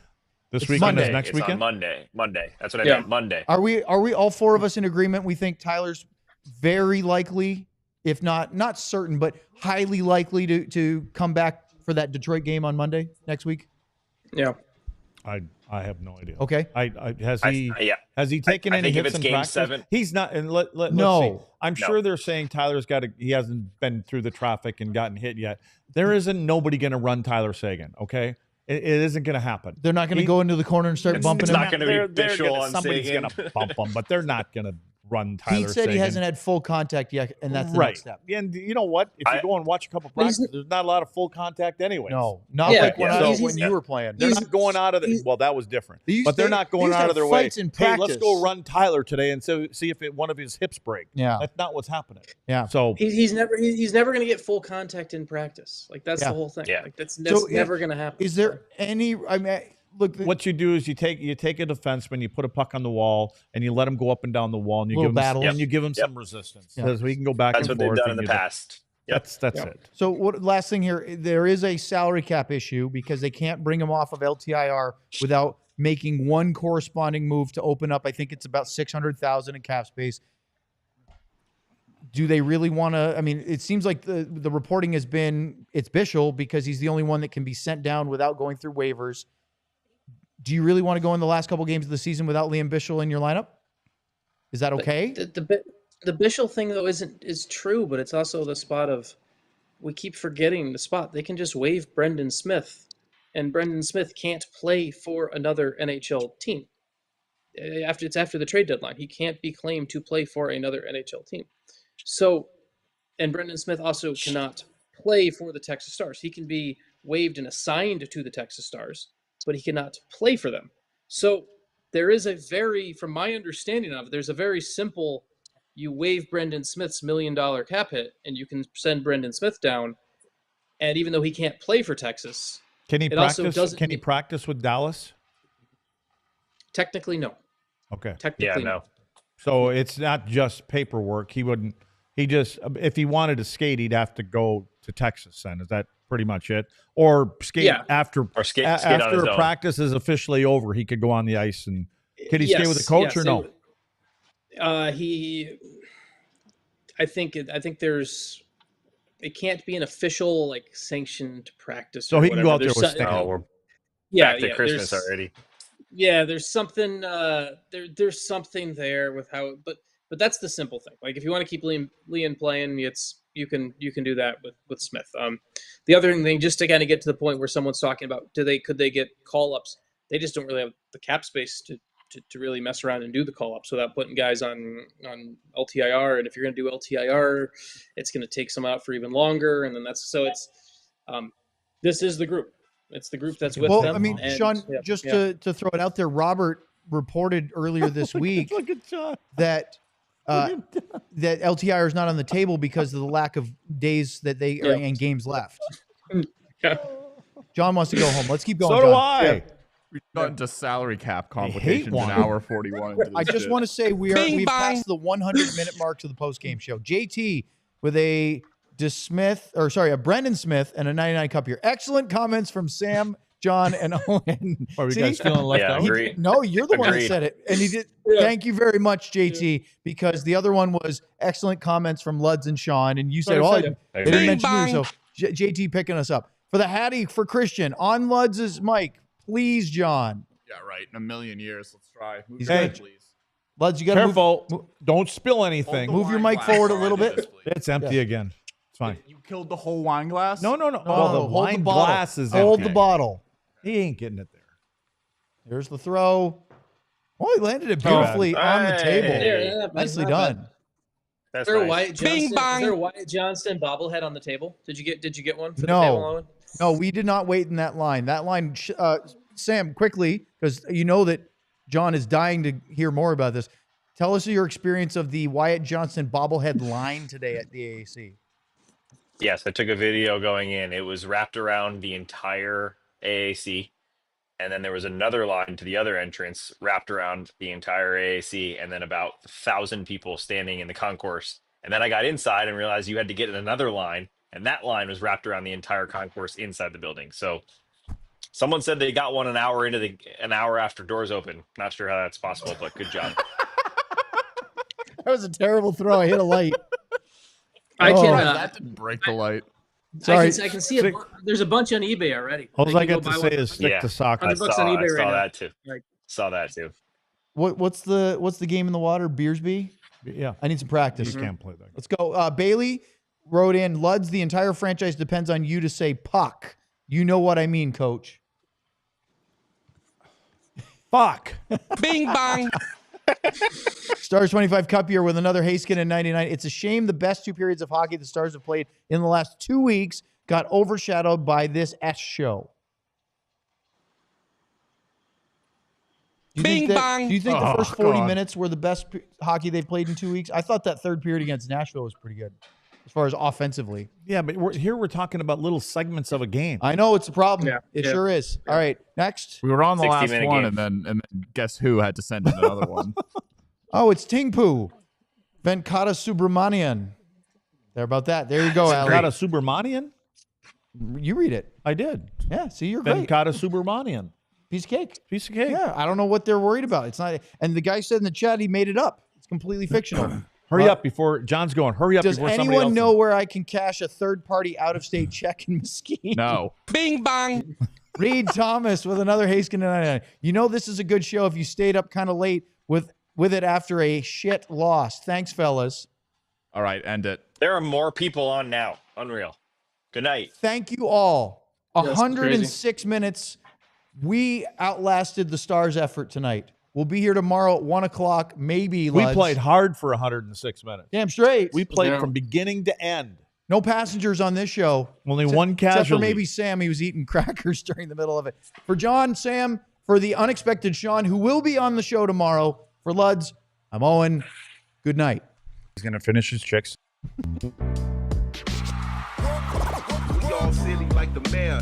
this weekend is next
it's
weekend?
on Monday. That's what I meant. Monday.
Are we all four of us in agreement? We think Tyler's very likely, if not certain, but highly likely to come back for that Detroit game on Monday next week?
Yeah.
I have no idea.
Okay.
Has he taken any hits in practice?
7.
He's not. And let's see. I'm sure they're saying Tyler's got to. He hasn't been through the traffic and gotten hit yet. There isn't nobody going to run Tyler Seguin. Okay, it isn't going to happen.
They're not going to go into the corner and start bumping him.
It's not going to be visual on
Somebody's
Seguin.
going to bump him, but they're not going to run Tyler.
He said
Seguin.
he hasn't had full contact yet, and that's the next step.
And you know what? If you go and watch a couple practices, there's not a lot of full contact anyway.
No, not like when you were playing.
They're not going out of the. Well, that was different. But they're not going out of their way. Hey, let's go run Tyler today and see if one of his hips break.
Yeah,
that's not what's happening.
Yeah.
So he's never going to get full contact in practice. Like that's the whole thing.
Yeah.
Like that's never going to happen.
Is there any? I mean, look.
What you do is you take a defenseman, you put a puck on the wall, and you let him go up and down the wall, and you give him and you give him some resistance so he can go back and forth.
That's what they've done in the past.
That's it.
So last thing here, there is a salary cap issue because they can't bring him off of LTIR without making one corresponding move to open up. I think it's about $600,000 in cap space. Do they really want to? I mean, it seems like the reporting has been it's Bischel because he's the only one that can be sent down without going through waivers. Do you really want to go in the last couple games of the season without Liam Bischel in your lineup? Is that okay?
The Bischel thing though is true, but it's also the spot of we keep forgetting the spot. They can just waive Brendan Smith, and Brendan Smith can't play for another NHL team. After the trade deadline, he can't be claimed to play for another NHL team. So, and Brendan Smith also cannot play for the Texas Stars. He can be waived and assigned to the Texas Stars, but he cannot play for them. So there is from my understanding of it, there's a very simple, you waive Brendan Smith's $1 million cap hit and you can send Brendan Smith down. And even though he can't play for Texas,
can he practice? Can he practice with Dallas?
Technically, no.
Okay.
Technically, no.
So it's not just paperwork. If he wanted to skate, he'd have to go to Texas then. Is that pretty much it? Or skate after a practice is officially over, he could go on the ice and could he skate with a coach or no?
I think there's it can't be an official sanctioned practice.
So he can go out there with Stan.
We're back to Christmas already.
Yeah, there's something there's something there with how but that's the simple thing. Like if you want to keep Liam playing, you can do that with Smith. The other thing, just to kind of get to the point where someone's talking about could they get call-ups? They just don't really have the cap space to really mess around and do the call-ups without putting guys on LTIR. And if you're going to do LTIR, it's going to take some out for even longer. And then this is the group. It's the group that's with them.
Well, I mean, Sean, to throw it out there, Robert reported earlier this week that LTIR is not on the table because of the lack of days that they are in games left. John wants to go home. Let's keep going.
So do I.
Yeah. We got into salary cap complications in hour 41.
I just want to say we've passed the 100-minute mark to the post-game show. JT with a Brendan Smith and a 99 cup here. Excellent comments from Sam, John, and Owen.
Are you guys feeling left out?
No, you're the one that said it. And he did. Thank you very much, JT, because the other one was excellent comments from Luds and Sean. And you said, they didn't mention you. So JT picking us up. For the Hattie for Christian, on Luds' mic, please, John.
Yeah, right. In a million years. Let's try.
Move please. Luds, you got to
careful. Don't spill anything.
Move your mic forward a little bit.
It's empty again. It's fine.
You killed the whole wine glass?
No. Well, the wine glass is empty.
Hold the bottle.
He ain't getting it there.
Here's the throw. Oh, he landed it beautifully on the table. Nicely done.
Is there a Wyatt Johnston bobblehead on the table? Did you get one for the table, Owen?
No, we did not wait in that line. That line, Sam, quickly, because you know that John is dying to hear more about this. Tell us your experience of the Wyatt Johnston bobblehead line today at the AAC.
Yes, I took a video going in. It was wrapped around the entire AAC. And then there was another line to the other entrance wrapped around the entire AAC. And then about 1,000 people standing in the concourse. And then I got inside and realized you had to get in another line. And that line was wrapped around the entire concourse inside the building. So someone said they got one an hour after doors open. Not sure how that's possible, but good job.
That was a terrible throw. I hit a light.
I can.
That didn't break the light.
Sorry.
I can see there's a bunch on eBay already.
All I
can
got
go
to
buy
say
one.
is stick to soccer.
I
$100 on eBay right now.
that too.
Like,
Saw that too.
What's the game in the water? Beersby?
Yeah.
I need some practice.
You can't play that.
Let's go. Bailey wrote in, Luds, the entire franchise depends on you to say puck. You know what I mean, coach.
Fuck.
Bing bong.
Stars 25 Cup year with another Haskin in 99. It's a shame the best 2 periods of hockey the Stars have played in the last 2 weeks got overshadowed by this S show. Do you think the first 40 minutes were the best hockey they've played in 2 weeks? I thought that third period against Nashville was pretty good as far as offensively.
Yeah, but we're talking about little segments of a game.
I know it's a problem. It sure is. All right, next.
We were on the last one,
game.
and then guess who had to send in another one?
Oh, it's Tingpu. Venkata Subramanian. There about that. There you go, Al.
Venkata Subramanian?
You read it.
I did.
Yeah, see, you're great.
Venkata Subramanian.
Piece of cake.
Piece of cake.
Yeah, I don't know what they're worried about. It's not. And the guy said in the chat he made it up. It's completely fictional.
Hurry up before John's going. Hurry up
Does
before somebody else.
anyone know where I can cash a third-party out-of-state check in Mesquite?
No.
Bing bong.
Reed Thomas with another Haskin 99. You know this is a good show if you stayed up kind of late with it after a shit loss. Thanks, fellas.
All right, end it.
There are more people on now. Unreal. Good night.
Thank you all.
Yeah, that's
106 minutes. We outlasted the Stars' effort tonight. We'll be here tomorrow at 1 o'clock, maybe.
We
Luds.
played hard for 106 minutes.
Damn straight.
We played from beginning to end.
No passengers on this show.
Only one
Except for
casualty.
maybe Sam. He was eating crackers during the middle of it. For John, Sam, for the unexpected Sean, who will be on the show tomorrow. For Luds, I'm Owen. Good night.
He's going to finish his chicks.
We all silly like the mayor.